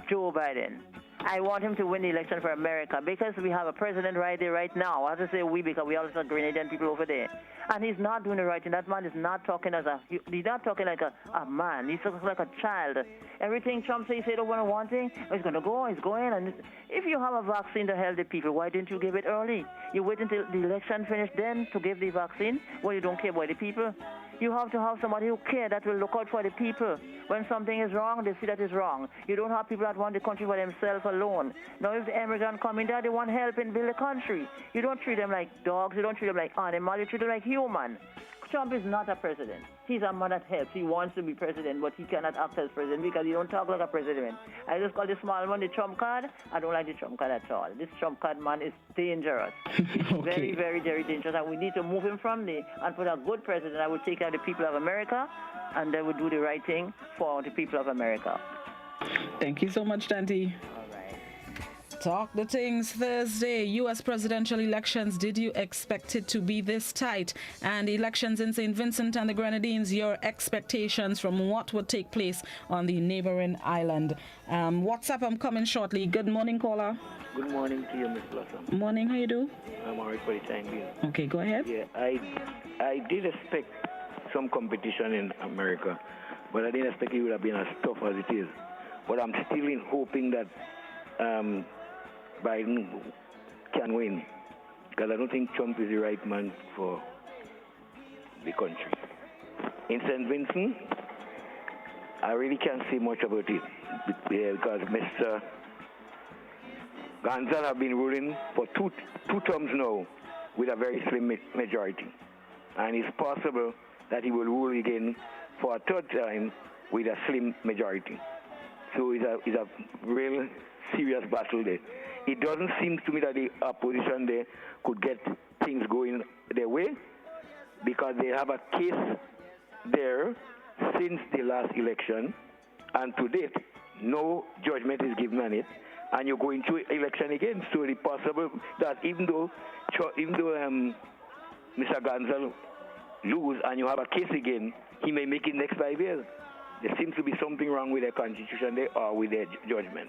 Joe Biden. I want him to win the election for America because we have a president right there right now. I have to say we because we also have Grenadian people over there. And he's not doing the right thing. That man is not talking he's not talking like a man. He's talking like a child. Everything Trump says, he said over one thing, he's going to go, he's going. And if you have a vaccine to help the people, why didn't you give it early? You wait until the election finished then to give the vaccine? Well, you don't care about the people. You have to have somebody who cares, that will look out for the people. When something is wrong, they see that is wrong. You don't have people that want the country for themselves alone. Now, if the immigrants come in there, they want help and build the country. You don't treat them like dogs. You don't treat them like animals. You treat them like human. Trump is not a president. He's a man that helps. He wants to be president, but he cannot act as president because he don't talk like a president. I just call the small one the Trump card. I don't like the Trump card at all. This Trump card man is dangerous. He's Okay. very, very, very dangerous, and we need to move him from there and put a good president that will take care of the people of America, and they will do the right thing for the people of America. Thank you so much, Tanti. Talk the Things Thursday. U.S. presidential elections. Did you expect it to be this tight? And elections in St. Vincent and the Grenadines, your expectations from what would take place on the neighboring island. WhatsApp, I'm coming shortly. Good morning, caller. Good morning to you, Miss Blossom. Morning, how you do? I'm all right for the time being. Okay, go ahead. Yeah, I did expect some competition in America, but I didn't expect it would have been as tough as it is. But I'm still hoping that Biden can win, because I don't think Trump is the right man for the country. In St. Vincent, I really can't say much about it because Mr. Gonzalez have been ruling for two terms now with a very slim majority, and it's possible that he will rule again for a third time with a slim majority. So it's a real serious battle there. It doesn't seem to me that the opposition there could get things going their way because they have a case there since the last election, and to date, no judgment is given on it, and you're going to election again. So it's possible that even though Mr. Gonzalez lose and you have a case again, he may make it next 5 years. There seems to be something wrong with their constitution there or with their judgment.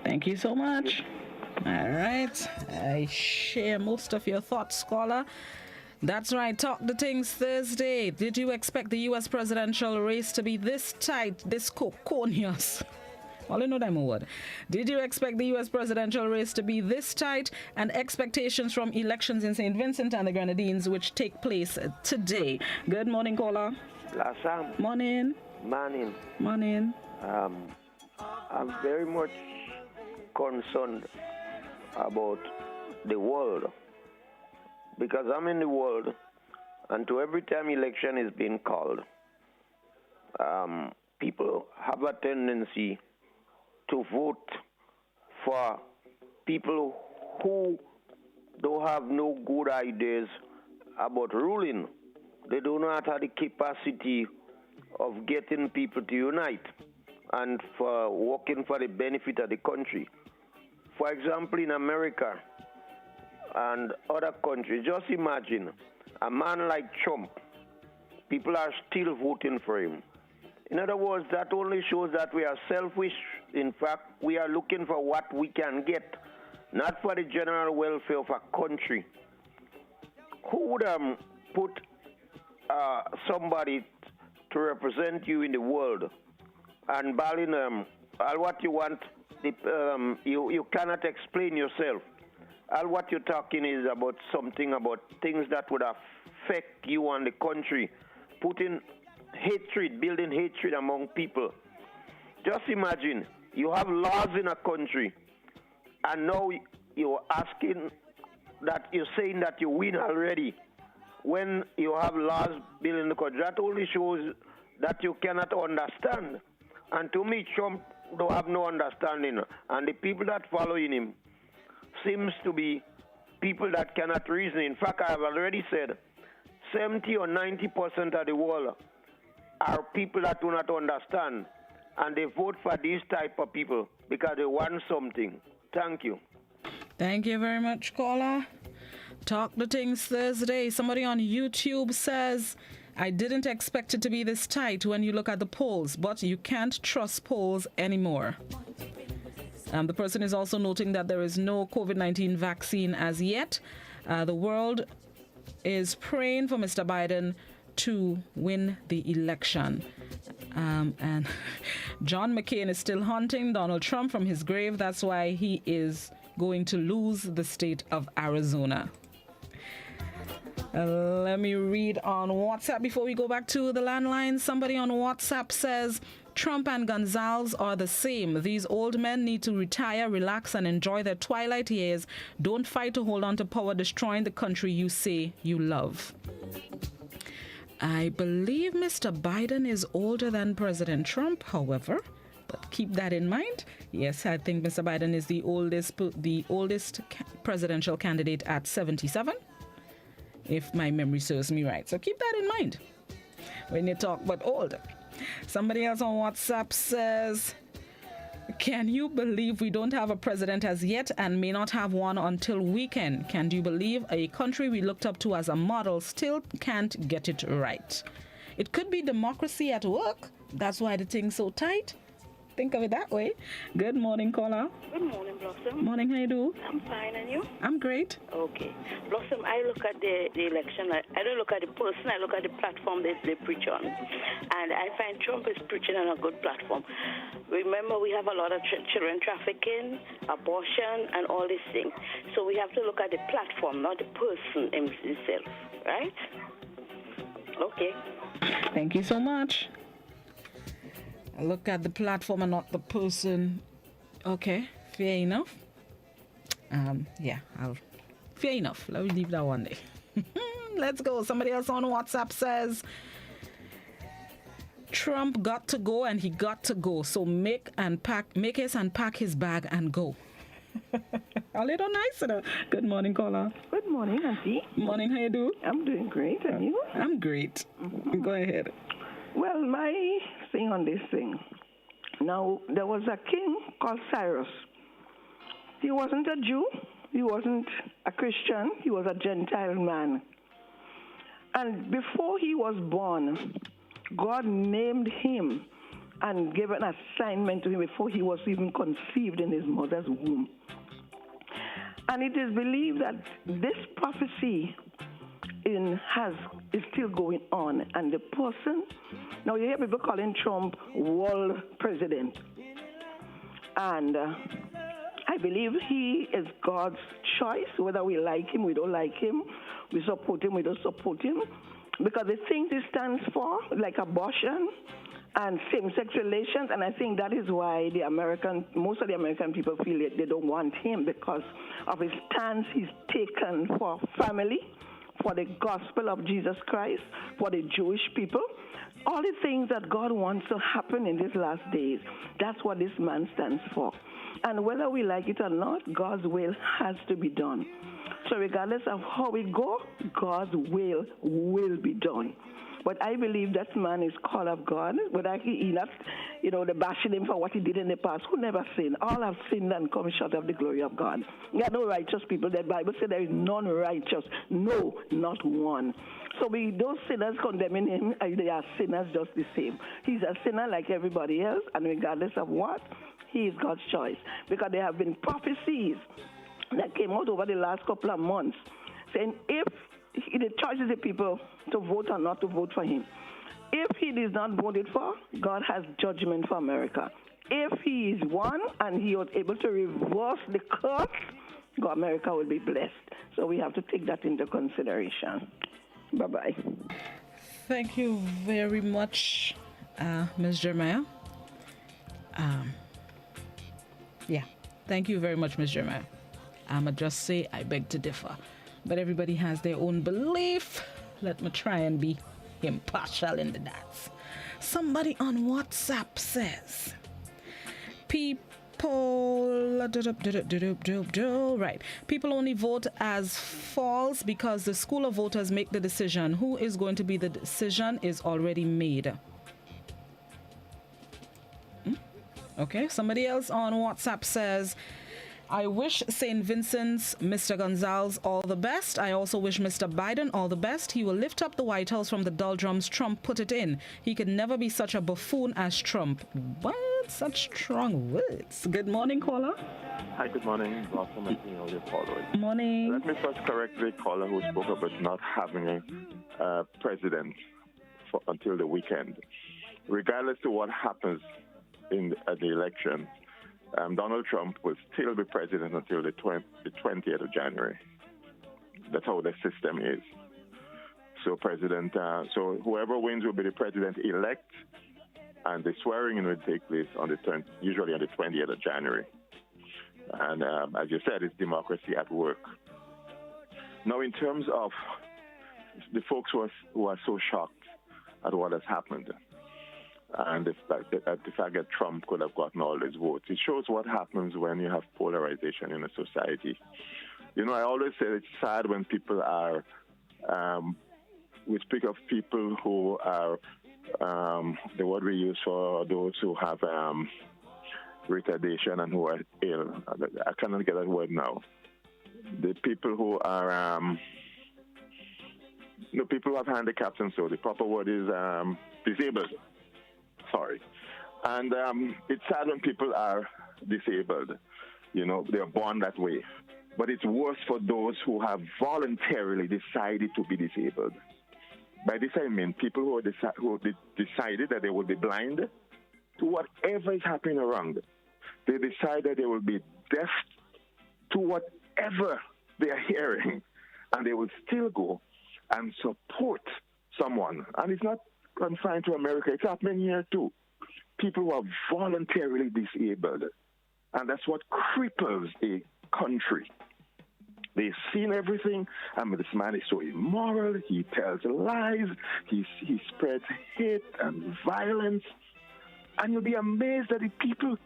Thank you so much. All right. I share most of your thoughts, caller. That's right. Talk the Things Thursday. Did you expect the U.S. presidential race to be this tight, this coconous? Well, you know that word. Did you expect the U.S. presidential race to be this tight? And expectations from elections in St. Vincent and the Grenadines, which take place today. Good morning, caller. Lassam. Morning. Morning. Morning. I'm very much concerned about the world, because I'm in the world, and to every time election is being called, people have a tendency to vote for people who don't have no good ideas about ruling. They do not have the capacity of getting people to unite and for working for the benefit of the country. For example, in America and other countries, just imagine a man like Trump, people are still voting for him. In other words, that only shows that we are selfish. In fact, we are looking for what we can get, not for the general welfare of a country. Who would put somebody to represent you in the world and balling all what you want, you cannot explain yourself. All what you're talking is about something about things that would affect you and the country, putting hatred, building hatred among people. Just imagine, you have laws in a country, and now you're asking that you're saying that you win already. When you have laws building the country, that only shows that you cannot understand. And to me, Trump don't have no understanding, and the people that following him seems to be people that cannot reason. In fact, I have already said 70 or 90% of the world are people that do not understand, and they vote for these type of people because they want something. Thank you. Thank you very much, caller. Talk the Things Thursday. Somebody on YouTube says, I didn't expect it to be this tight when you look at the polls, but you can't trust polls anymore. The person is also noting that there is no COVID-19 vaccine as yet. The world is praying for Mr. Biden to win the election. And John McCain is still haunting Donald Trump from his grave. That's why he is going to lose the state of Arizona. Let me read on WhatsApp before we go back to the landline. Somebody on WhatsApp says, Trump and Gonzalez are the same. These old men need to retire, relax, and enjoy their twilight years. Don't fight to hold on to power, destroying the country you say you love. I believe Mr. Biden is older than President Trump, however, but keep that in mind. Yes, I think Mr. Biden is the oldest presidential candidate at 77, if my memory serves me right. So keep that in mind when you talk about old. Somebody else on WhatsApp says, can you believe we don't have a president as yet and may not have one until weekend? Can you believe a country we looked up to as a model still can't get it right? It could be democracy at work. That's why the thing's so tight. Think of it that way. Good morning, caller. Good morning, Blossom. Morning, how you do? I'm fine, and you? I'm great. Okay. Blossom, I look at the election. I don't look at the person. I look at the platform they preach on. And I find Trump is preaching on a good platform. Remember, we have a lot of children trafficking, abortion, and all these things. So we have to look at the platform, not the person himself, right? Okay. Thank you so much. Look at the platform and not the person. Okay, fair enough. Fair enough. Let me leave that one day. Let's go. Somebody else on WhatsApp says, Trump got to go and he got to go. So make haste and pack his bag and go. A little nicer. Good morning, caller. Good morning, Auntie. Morning, how you do? I'm doing great, and you? I'm great. Mm-hmm. Go ahead. Well, my thing on this thing. Now, there was a king called Cyrus. He wasn't a Jew. He wasn't a Christian. He was a Gentile man. And before he was born, God named him and gave an assignment to him before he was even conceived in his mother's womb. And it is believed that this prophecy is still going on, and the person. Now you hear people calling Trump world president, and I believe he is God's choice. Whether we like him, we don't like him, we support him, we don't support him, because the things he stands for, like abortion and same-sex relations, and I think that is why most of the American people feel that they don't want him, because of his stance he's taken for family, for the gospel of Jesus Christ, for the Jewish people. All the things that God wants to happen in these last days, that's what this man stands for. And whether we like it or not, God's will has to be done. So regardless of how we go, God's will be done. But I believe that man is called of God. Whether he not, they bashing him for what he did in the past. Who never sinned? All have sinned and come short of the glory of God. There are no righteous people. The Bible says there is none righteous. No, not one. So those sinners condemning him, they are sinners just the same. He's a sinner like everybody else, and regardless of what, he is God's choice. Because there have been prophecies that came out over the last couple of months saying if the choice is the people to vote or not to vote for him. If he is not voted for, God has judgment for America. If he is won and he was able to reverse the curse, America will be blessed. So we have to take that into consideration. Bye-bye. Thank you very much, Ms. Jeremiah. Thank you very much, Ms. Jeremiah. I'ma just say I beg to differ. But everybody has their own belief. Let me try and be impartial in the dance. Somebody on WhatsApp says, right. People only vote as false because the school of voters make the decision. Who is going to be the decision is already made. Okay, somebody else on WhatsApp says, I wish St. Vincent's Mr. Gonzalez all the best. I also wish Mr. Biden all the best. He will lift up the White House from the doldrums Trump put it in. He could never be such a buffoon as Trump. What? Such strong words. Good morning, caller. Hi, good morning. Welcome to all your followers. Morning. Let me first correct the caller who spoke about not having a president until the weekend. Regardless of what happens at the election, Donald Trump will still be president until the 20th of January. That's how the system is. So so whoever wins will be the president-elect, and the swearing-in will take place usually on the 20th of January. And as you said, it's democracy at work. Now, in terms of the folks who are so shocked at what has happened, and the fact that Trump could have gotten all his votes, it shows what happens when you have polarization in a society. I always say it's sad when people are, we speak of people who are, the word we use for those who have retardation and who are ill. I cannot get that word now. The people who are, people who have handicaps, and so the proper word is disabled. Sorry. And it's sad when people are disabled. They're born that way. But it's worse for those who have voluntarily decided to be disabled. By this I mean people who decided that they will be blind to whatever is happening around. They decide that they will be deaf to whatever they are hearing. And they will still go and support someone. And it's not confined to America. It's happening here too. People who are voluntarily disabled. And that's what cripples a country. They've seen everything. This man is so immoral. He tells lies. He spreads hate and violence. And you'll be amazed at the people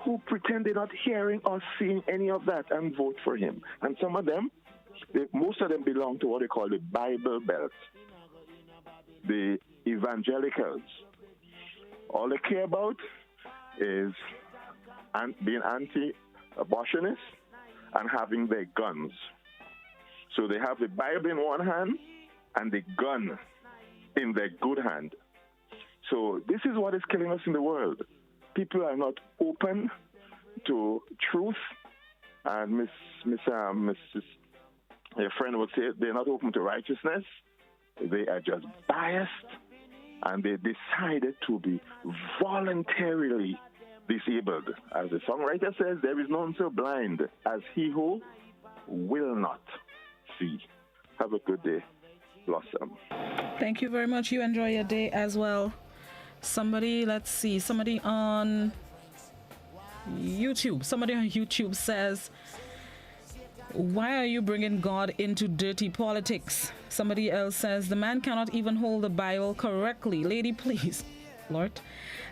who pretend they're not hearing or seeing any of that and vote for him. And some of them, most of them belong to what they call the Bible Belt. The evangelicals. All they care about is being anti-abortionist and having their guns. So they have the Bible in one hand and the gun in their good hand. So this is what is killing us in the world. People are not open to truth. And Mrs. your friend would say they're not open to righteousness. They are just biased, and they decided to be voluntarily disabled. As the songwriter says, there is none so blind as he who will not see. Have a good day, Blossom. Thank you very much. You enjoy your day as well. Somebody on YouTube says, why are you bringing God into dirty politics? Somebody else says, the man cannot even hold the Bible correctly. Lady, please. Lord.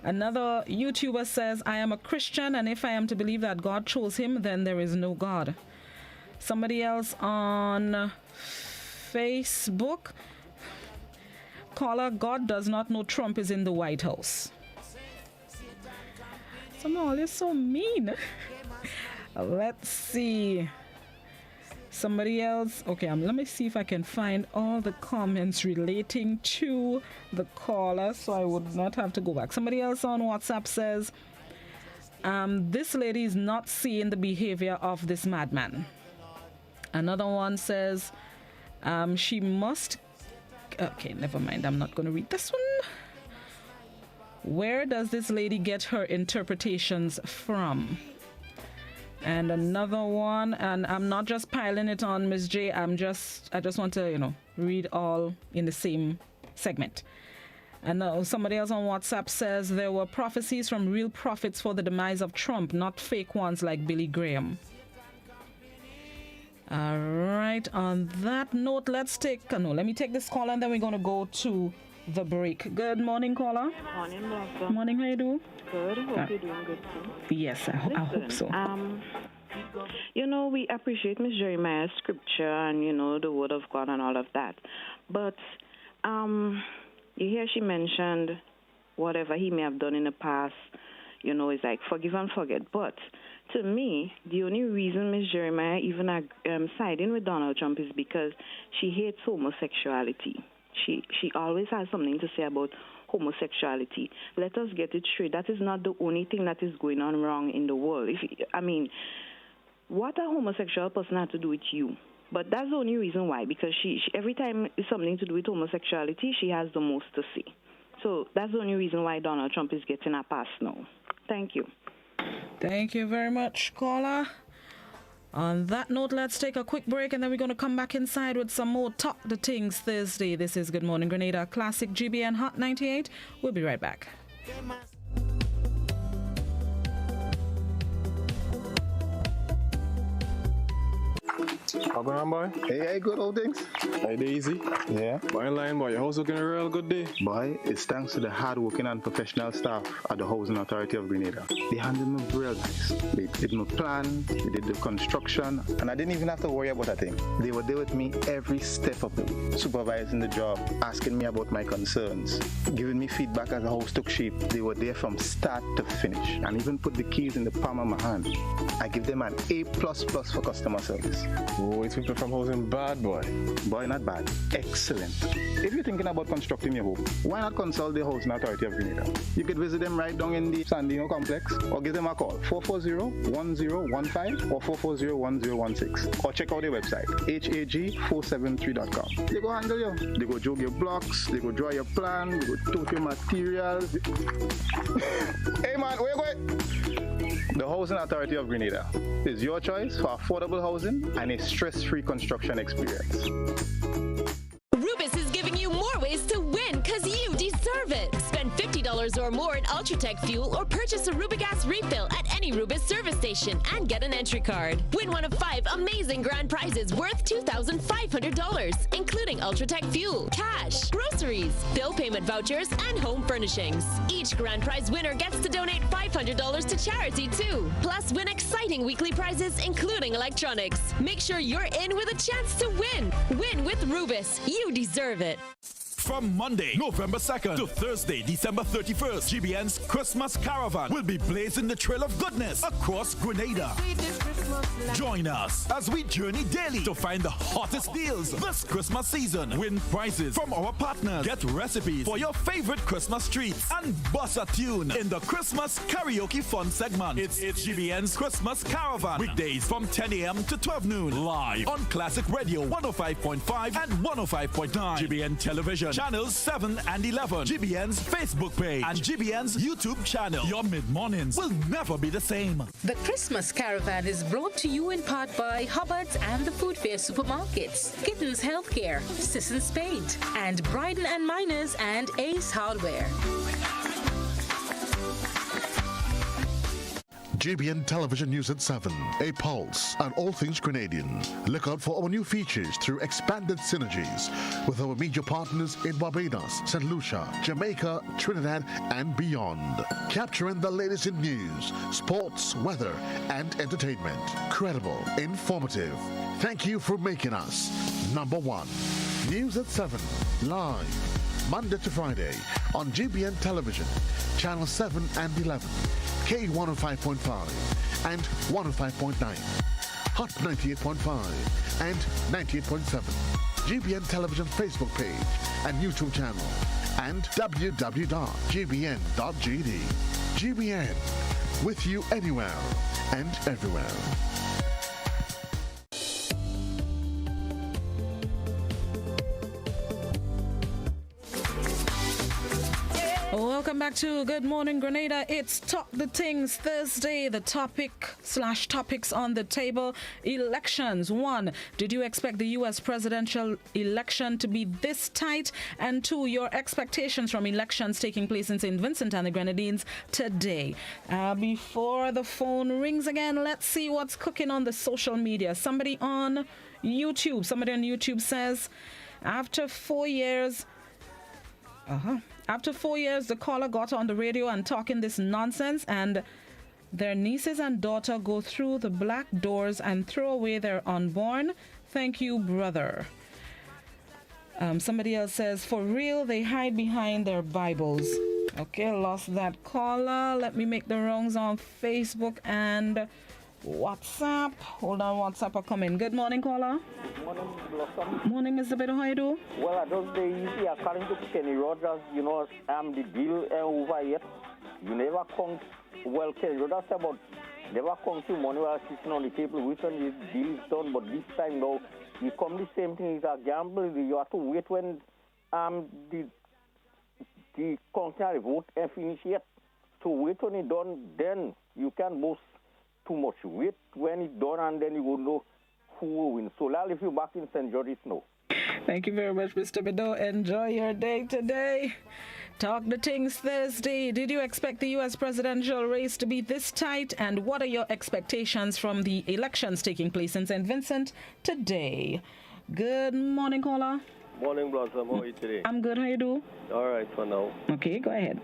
Another YouTuber says, I am a Christian, and if I am to believe that God chose him, then there is no God. Somebody else on Facebook, caller, God does not know Trump is in the White House. Somehow you're so mean. Let's see. Somebody else. Okay, let me see if I can find all the comments relating to the caller so I would not have to go back. Somebody else on WhatsApp says, this lady is not seeing the behavior of this madman. Another one says, she must... Okay, never mind. I'm not going to read this one. Where does this lady get her interpretations from? And another one, and I'm not just piling it on Ms. J, I just want to, read all in the same segment. And somebody else on WhatsApp says there were prophecies from real prophets for the demise of Trump, not fake ones like Billy Graham. All right, on that note, let me take this call and then we're going to go to the break. Good morning, caller. Morning, Blossom. Morning, how you do? Good. Hope you're doing good too. Yes, I hope so. We appreciate Miss Jeremiah's scripture and, the word of God and all of that. But you hear she mentioned whatever he may have done in the past, is like forgive and forget. But to me, the only reason Miss Jeremiah even siding with Donald Trump is because she hates homosexuality. She always has something to say about homosexuality. Let us get it straight. That is not the only thing that is going on wrong in the world. What a homosexual person has to do with you? But that's the only reason why, because she every time it's something to do with homosexuality, she has the most to say. So that's the only reason why Donald Trump is getting a pass now. Thank you. Thank you very much, caller. On that note, let's take a quick break and then we're going to come back inside with some more Talk the Things Thursday. This is Good Morning Grenada, Classic GBN Hot 98. We'll be right back. How going on, boy? Hey, good old things. Hey, Daisy. Yeah. Boy, in line, boy. Your house looking a real good day. Boy, it's thanks to the hard-working and professional staff at the Housing Authority of Grenada. They handled me real nice. They did my plan, they did the construction, and I didn't even have to worry about a thing. They were there with me every step of the way, supervising the job, asking me about my concerns, giving me feedback as the house took shape. They were there from start to finish, and even put the keys in the palm of my hand. I give them an A++ for customer service. Oh, it's people from housing bad, boy. Boy, not bad. Excellent. If you're thinking about constructing your home, why not consult the Housing Authority of Grenada? You could visit them right down in the Sandino complex or give them a call, 440-1015 or 440-1016. Or check out their website, hag473.com. They go handle you. They go jog your blocks, they go draw your plan, they go tote your materials. Hey man, where you going? The Housing Authority of Grenada is your choice for affordable housing and a stress-free construction experience. Rubis is giving you more ways to win because you deserve it. Spend $50 or more in Ultratech fuel or purchase a Rubigas refill at any Rubis service station and get an entry card. Win one of 5 amazing grand prizes worth $2,500, including Ultratech fuel, cash, groceries, bill payment vouchers, and home furnishings. Each grand prize winner gets to donate $500 to charity too. Plus, win exciting weekly prizes, including electronics. Make sure you're in with a chance to win. Win with Rubis. You deserve it. From Monday, November 2nd to Thursday, December 31st, GBN's Christmas Caravan will be blazing the trail of goodness across Grenada. Join us as we journey daily to find the hottest deals this Christmas season. Win prizes from our partners. Get recipes for your favorite Christmas treats and bust a tune in the Christmas Karaoke Fun segment. It's GBN's Christmas Caravan. Weekdays from 10 a.m. to 12 noon. Live on Classic Radio 105.5 and 105.9. GBN Television Channels 7 and 11. GBN's Facebook page and GBN's YouTube channel. Your mid-mornings will never be the same. The Christmas Caravan is brought to you in part by Hubbard's and the Food Fair Supermarkets, Kittens Healthcare, Sisson's Paint, and Bryden and Miners and Ace Hardware. GBN Television News at 7, a pulse on all things Grenadian. Look out for our new features through expanded synergies with our media partners in Barbados, St. Lucia, Jamaica, Trinidad, and beyond. Capturing the latest in news, sports, weather, and entertainment. Credible, informative. Thank you for making us number one. News at 7, live, Monday to Friday on GBN Television, Channel 7 and 11. K105.5 and 105.9, Hot 98.5 and 98.7, GBN Television Facebook page and YouTube channel, and www.gbn.gd. GBN, with you anywhere and everywhere. Welcome back to Good Morning Grenada. It's Talk the Things Thursday. The topics on the table. Elections. 1. Did you expect the U.S. presidential election to be this tight? And 2. Your expectations from elections taking place in St. Vincent and the Grenadines today. Before the phone rings again, let's see what's cooking on the social media. Somebody on YouTube says, after 4 years... After 4 years, the caller got on the radio and talking this nonsense, and their nieces and daughter go through the black doors and throw away their unborn. Thank you, brother. Somebody else says, for real, they hide behind their Bibles. Okay, lost that caller. Let me make the rounds on Facebook and WhatsApp. Hold on, WhatsApp are coming. Good morning, caller. Morning, Blossom. Morning, Mr. Beto. How you do? Well, I just say easy. According to Kenny Rogers, the deal over yet. You never count. Well, Kenny Rogers said about never count your money while sitting on the table. We when this deal is done, but this time now, you come the same thing. It's a gamble. You have to wait when the counting vote ain't finished yet. To wait when it's done, then you can boast too much. Wait when it's done, and then you will know who will win. So I'll leave you back in St. George's now. Thank you very much, Mr. Bedo. Enjoy your day today. Talk the Things Thursday. Did you expect the U.S. presidential race to be this tight? And what are your expectations from the elections taking place in St. Vincent today? Good morning, caller. Morning, Blossom. How are you today? I'm good. How you do? All right for now. Okay, go ahead.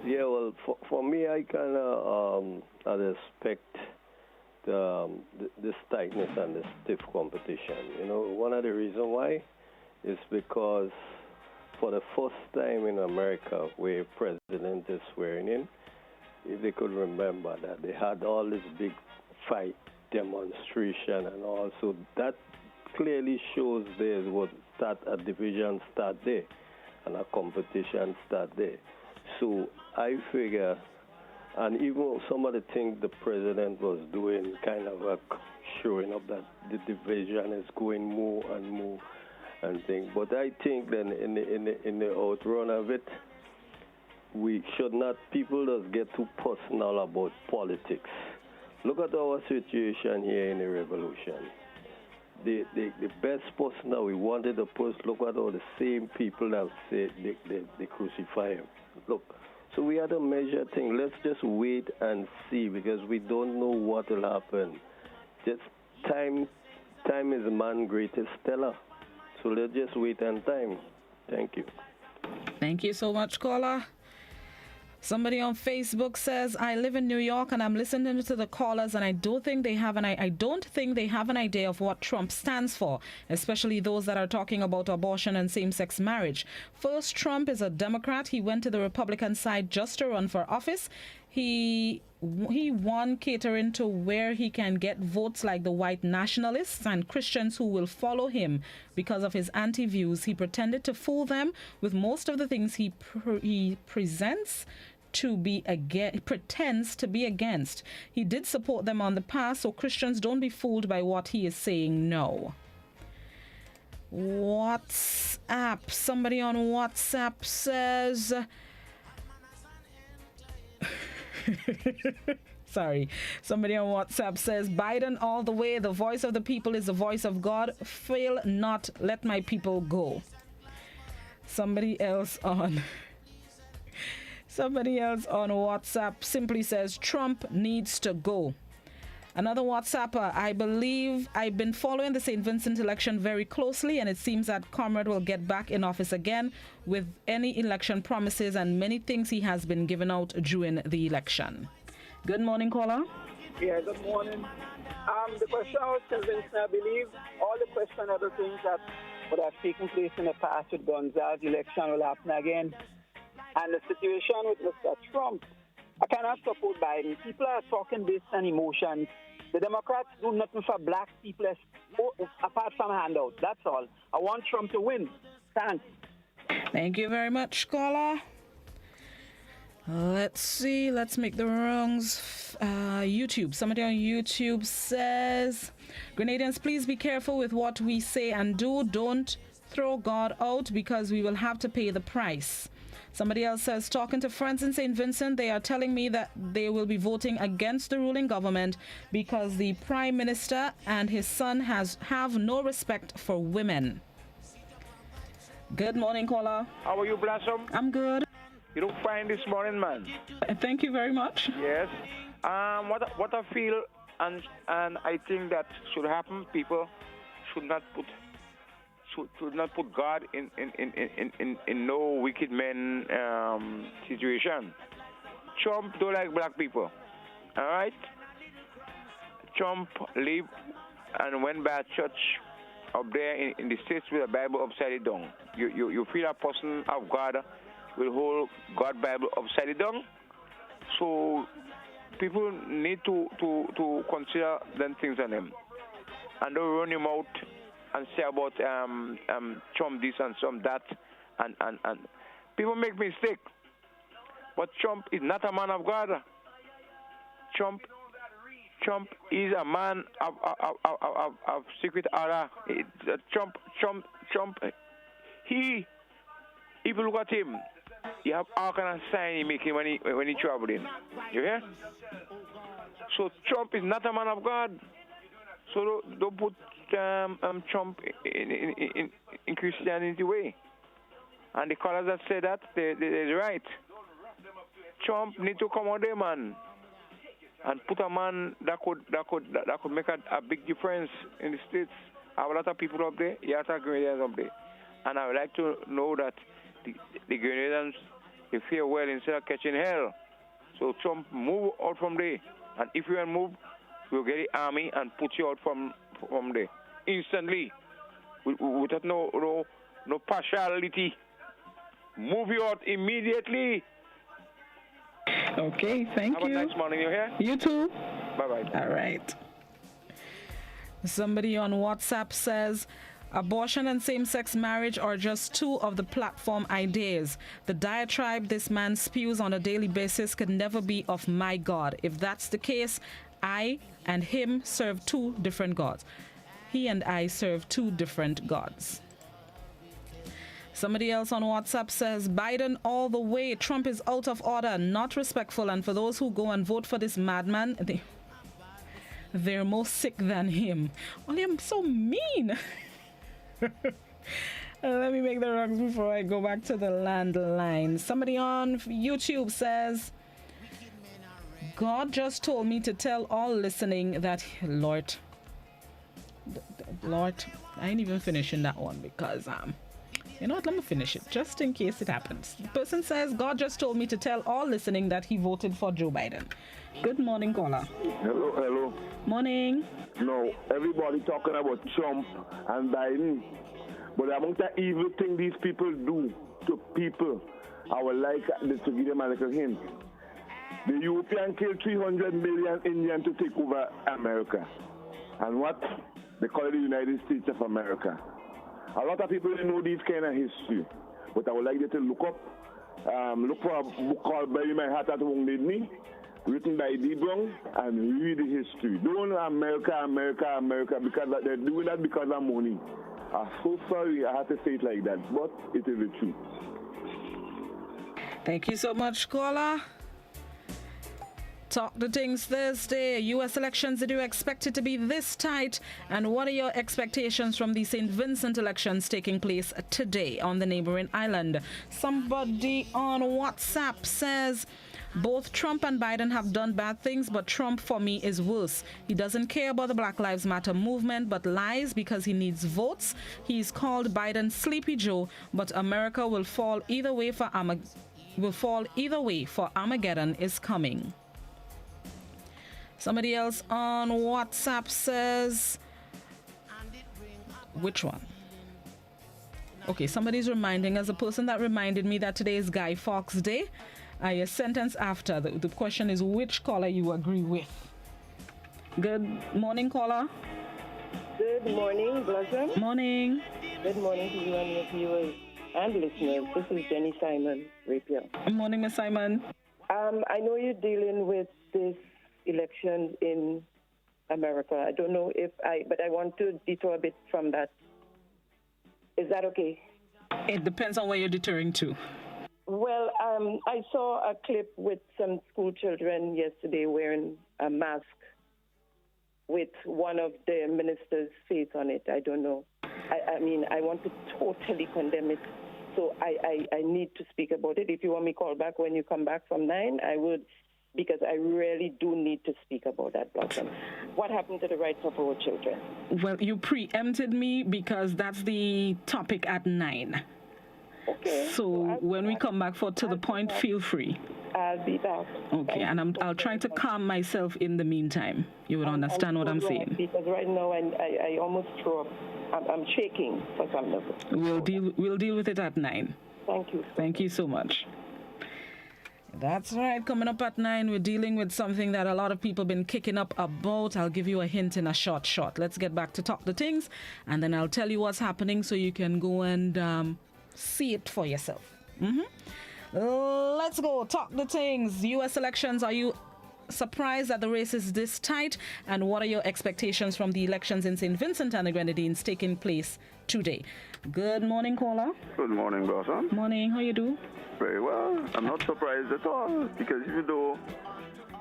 Yeah, well, for me, I kind of expect this tightness and this stiff competition. One of the reasons why is because for the first time in America where president is swearing in, if they could remember that they had all this big fight, demonstration and all, so that clearly shows there was a division start there and a competition start there. So I figure, and even some of the things the president was doing, kind of showing up that the division is going more and more and things. But I think then in the outrun of it, we should not, people just get too personal about politics. Look at our situation here in the revolution. The best person that we wanted to post, look at all the same people that say they crucify him. Look, so we had to measure things. Let's just wait and see, because we don't know what will happen. Just time is man's greatest teller. So let's just wait and time. Thank you. Thank you so much, caller. Somebody on Facebook says, I live in New York and I'm listening to the callers, and I don't think they have an idea of what Trump stands for, especially those that are talking about abortion and same-sex marriage. First, Trump is a Democrat. He went to the Republican side just to run for office. He won catering to where he can get votes like the white nationalists and Christians who will follow him because of his anti-views. He pretended to fool them with most of the things he pretends to be against. He did support them on the past, so Christians, don't be fooled by what he is saying. No. WhatsApp. Somebody on WhatsApp says... Sorry. Somebody on WhatsApp says, Biden all the way. The voice of the people is the voice of God. Fail not. Let my people go. Somebody else on WhatsApp simply says, Trump needs to go. Another WhatsApper, I believe I've been following the St. Vincent election very closely, and it seems that Comrade will get back in office again with any election promises and many things he has been given out during the election. Good morning, caller. Yeah, good morning. The question was convinced, I believe all the questionable things that would have taken place in the past with Gonzalez election will happen again. And the situation with Mr. Trump, I cannot support Biden. People are talking based on emotions. The Democrats do nothing for black people apart from handout. That's all. I want Trump to win. Thanks. Thank you very much, caller. Let's see. Let's make the wrongs. YouTube. Somebody on YouTube says, Grenadians, please be careful with what we say and do. Don't throw God out because we will have to pay the price. Somebody else says, talking to friends in St. Vincent, they are telling me that they will be voting against the ruling government because the Prime Minister and his son have no respect for women. Good morning, caller. How are you, Blossom? I'm good. You look fine this morning, man. Thank you very much. Yes. What I feel and I think that should happen, people should not put God in no wicked man situation. Trump don't like black people. All right? Trump lived and went by a church up there in the States with a Bible upside down. You feel a person of God will hold God Bible upside down. So people need to consider them things on him. And don't run him out and say about Trump this and Trump that, and people make mistake. But Trump is not a man of God. Trump is a man of secret order. Trump. If you look at him, you have all kind of sign he making when he traveling. You hear? So Trump is not a man of God. So don't put Trump in Christianity way. And the callers that say that, they're right. Trump need to come out there, man, and put a man that could make a big difference in the States. I have a lot of people up there, a lot of Grenadians up there. And I would like to know that the Grenadians, they fare well instead of catching hell. So Trump, move out from there. And if you don't move, we'll get the army and put you out from there instantly, without no partiality. Move you out immediately. Okay, thank you. Have a nice morning, you hear? You too. Bye-bye. All right. Somebody on WhatsApp says, abortion and same-sex marriage are just two of the platform ideas. The diatribe this man spews on a daily basis could never be of my God. If that's the case, I and him serve two different gods. He and I serve two different gods. Somebody else on WhatsApp says, Biden all the way. Trump is out of order, not respectful. And for those who go and vote for this madman, they're more sick than him. Only I'm so mean. Let me make the wrongs before I go back to the landline. Somebody on YouTube says, God just told me to tell all listening that, Lord, I ain't even finishing that one because You know what? Let me finish it just in case it happens. The person says, God just told me to tell all listening that he voted for Joe Biden. Good morning, caller. Hello. Morning. No, everybody talking about Trump and Biden. But among the evil thing these people do to people, I would like this to give them a little hint. The European killed 300 million Indians to take over America. And what? They call it the United States of America. A lot of people don't know this kind of history. But I would like you to look for a book called Bury My Heart at Wounded Me, written by D. Brown, and read the history. Don't America, because they're doing that because of money. I'm so sorry I have to say it like that, but it is the truth. Thank you so much, caller. Talk the things Thursday. U.S. elections, did you expect it to be this tight? And what are your expectations from the St. Vincent elections taking place today on the neighboring island? Somebody on WhatsApp says, both Trump and Biden have done bad things, but Trump for me is worse. He doesn't care about the Black Lives Matter movement, but lies because he needs votes. He's called Biden Sleepy Joe, but America will fall either way for Armageddon is coming. Somebody else on WhatsApp says, which one? Okay, somebody's reminding us, a person that reminded me that today is Guy Fawkes Day. A sentence after. The question is which caller you agree with. Good morning, caller. Good morning, Blossom. Morning. Good morning to you and your viewers and listeners. This is Jenny Simon Rapier. Good morning, Miss Simon. I know you're dealing with this election in America. I don't know but I want to detour a bit from that. Is that okay? It depends on where you're deterring to. Well, I saw a clip with some school children yesterday wearing a mask with one of the minister's face on it. I don't know. I mean, I want to totally condemn it. So I need to speak about it. If you want me to call back when you come back from 9, I would, because I really do need to speak about that, Blossom. What happened to the rights of our children? Well, you preempted me because that's the topic at 9. Okay. So when we come back to the point, feel free. I'll be back. Okay, and I'll try to calm myself in the meantime. You would understand what I'm saying. Because right now I almost threw up. I'm shaking for some level. We'll deal with it at 9. Thank you. Thank you so much. That's right. Coming up at 9, we're dealing with something that a lot of people have been kicking up about. I'll give you a hint in a short. Let's get back to Talk the Things, and then I'll tell you what's happening so you can go and see it for yourself. Let's go. Talk the Things. U.S. elections. Are you surprised that the race is this tight? And what are your expectations from the elections in St. Vincent and the Grenadines taking place today? Good morning, caller. Good morning, Blossom. Morning. How you do? Very well. I'm not surprised at all, because even though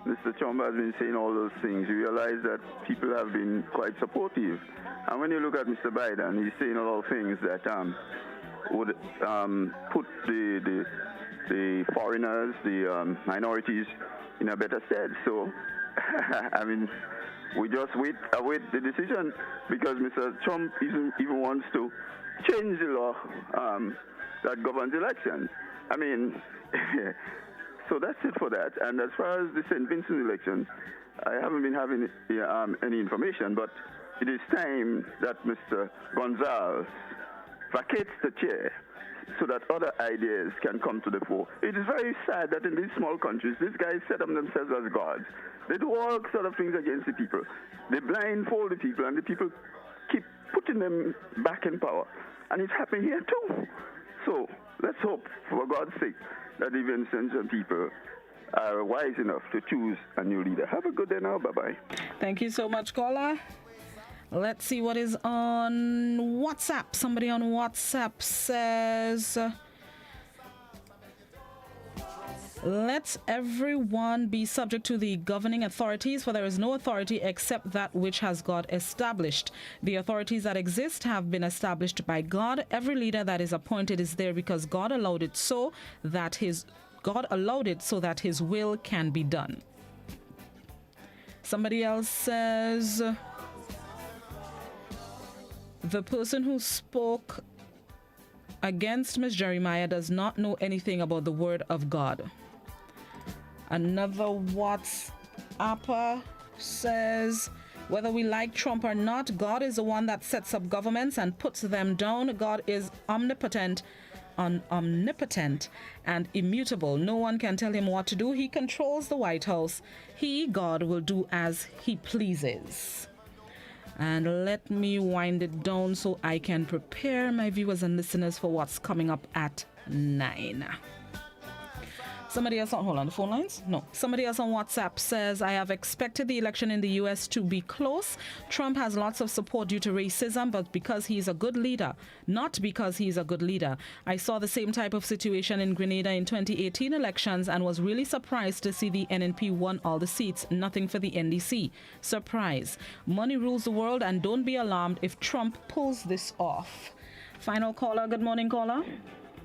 Mr. Trump has been saying all those things, you realize that people have been quite supportive. And when you look at Mr. Biden, he's saying a lot of things that would put the foreigners, the minorities, in a better stead. So, I mean, we just await the decision, because Mr. Trump even wants to change the law that governs elections. I mean, so that's it for that. And as far as the St. Vincent elections, I haven't been having any information, but it is time that Mr. Gonzalez vacates the chair so that other ideas can come to the fore. It is very sad that in these small countries, these guys set up themselves as gods. They do all sort of things against the people. They blindfold the people, and the people keep putting them back in power. And it's happening here too. So let's hope, for God's sake, that even some people are wise enough to choose a new leader. Have a good day now. Bye-bye. Thank you so much, caller. Let's see what is on WhatsApp. Somebody on WhatsApp says, let everyone be subject to the governing authorities, for there is no authority except that which has God established. The authorities that exist have been established by God. Every leader that is appointed is there because God allowed it so that his will can be done. Somebody else says, the person who spoke against Miss Jeremiah does not know anything about the word of God. Another WhatsApper says, whether we like Trump or not, God is the one that sets up governments and puts them down. God is omnipotent and immutable. No one can tell him what to do. He controls the White House. He, God, will do as he pleases. And let me wind it down so I can prepare my viewers and listeners for what's coming up at 9. Somebody else on, hold on, the phone lines? No. Somebody else on WhatsApp says, I have expected the election in the U.S. to be close. Trump has lots of support due to racism, but because he's a good leader, not because he's a good leader. I saw the same type of situation in Grenada in 2018 elections and was really surprised to see the NNP won all the seats. Nothing for the NDC. Surprise. Money rules the world, and don't be alarmed if Trump pulls this off. Final caller. Good morning, caller.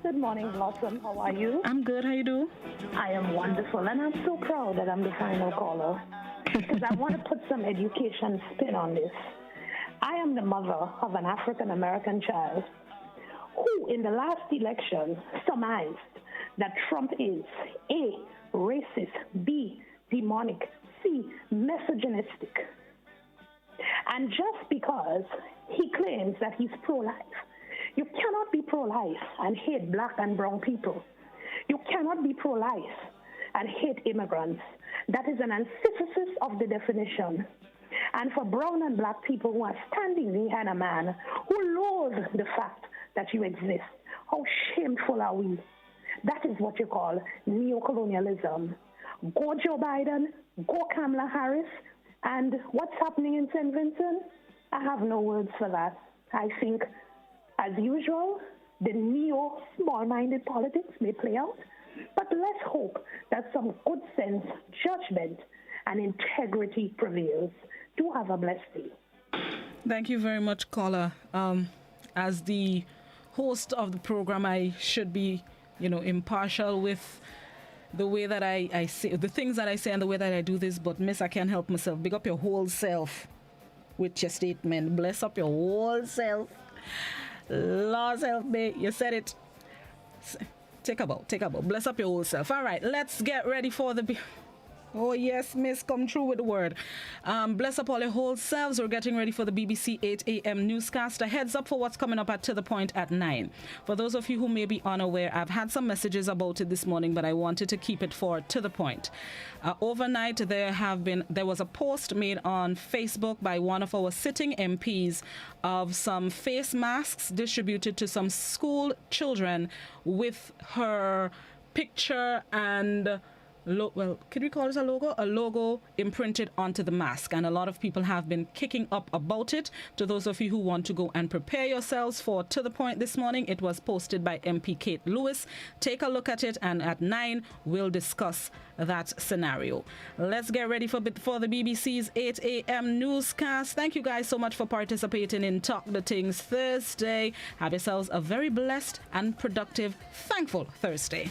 Good morning, Blossom. How are you? I'm good. How you do? I am wonderful, and I'm so proud that I'm the final caller because I want to put some education spin on this. I am the mother of an African-American child who, in the last election, surmised that Trump is A, racist, B, demonic, C, misogynistic. And just because he claims that he's pro-life, you cannot be pro-life and hate black and brown people. You cannot be pro-life and hate immigrants. That is an antithesis of the definition. And for brown and black people who are standing behind a man who loathes the fact that you exist, how shameful are we? That is what you call neocolonialism. Go Joe Biden, go Kamala Harris, and what's happening in St. Vincent? I have no words for that. I think, as usual, the neo-small-minded politics may play out, but let's hope that some good sense, judgment, and integrity prevails. Do have a blessed day. Thank you very much, caller. As the host of the program, I should be, impartial with the way that I say, the things that I say and the way that I do this, but miss, I can't help myself. Big up your whole self with your statement. Bless up your whole self. Lord's help me. You said it. Take a bow. Bless up your whole self. All right, let's get ready for the... Oh, yes, miss, come through with the word. Bless up all your whole selves. We're getting ready for the BBC 8 a.m. newscast. A heads up for what's coming up at To The Point at 9. For those of you who may be unaware, I've had some messages about it this morning, but I wanted to keep it for To The Point. Overnight, there was a post made on Facebook by one of our sitting MPs of some face masks distributed to some school children with her picture and... can we call it a logo? A logo imprinted onto the mask, and a lot of people have been kicking up about it. To those of you who want to go and prepare yourselves for To The Point this morning, it was posted by MP Kate Lewis. Take a look at it, and at 9 we'll discuss that scenario. Let's get ready for the BBC's 8 a.m. newscast. Thank you guys so much for participating in Talk the Things Thursday. Have yourselves a very blessed and productive, thankful Thursday.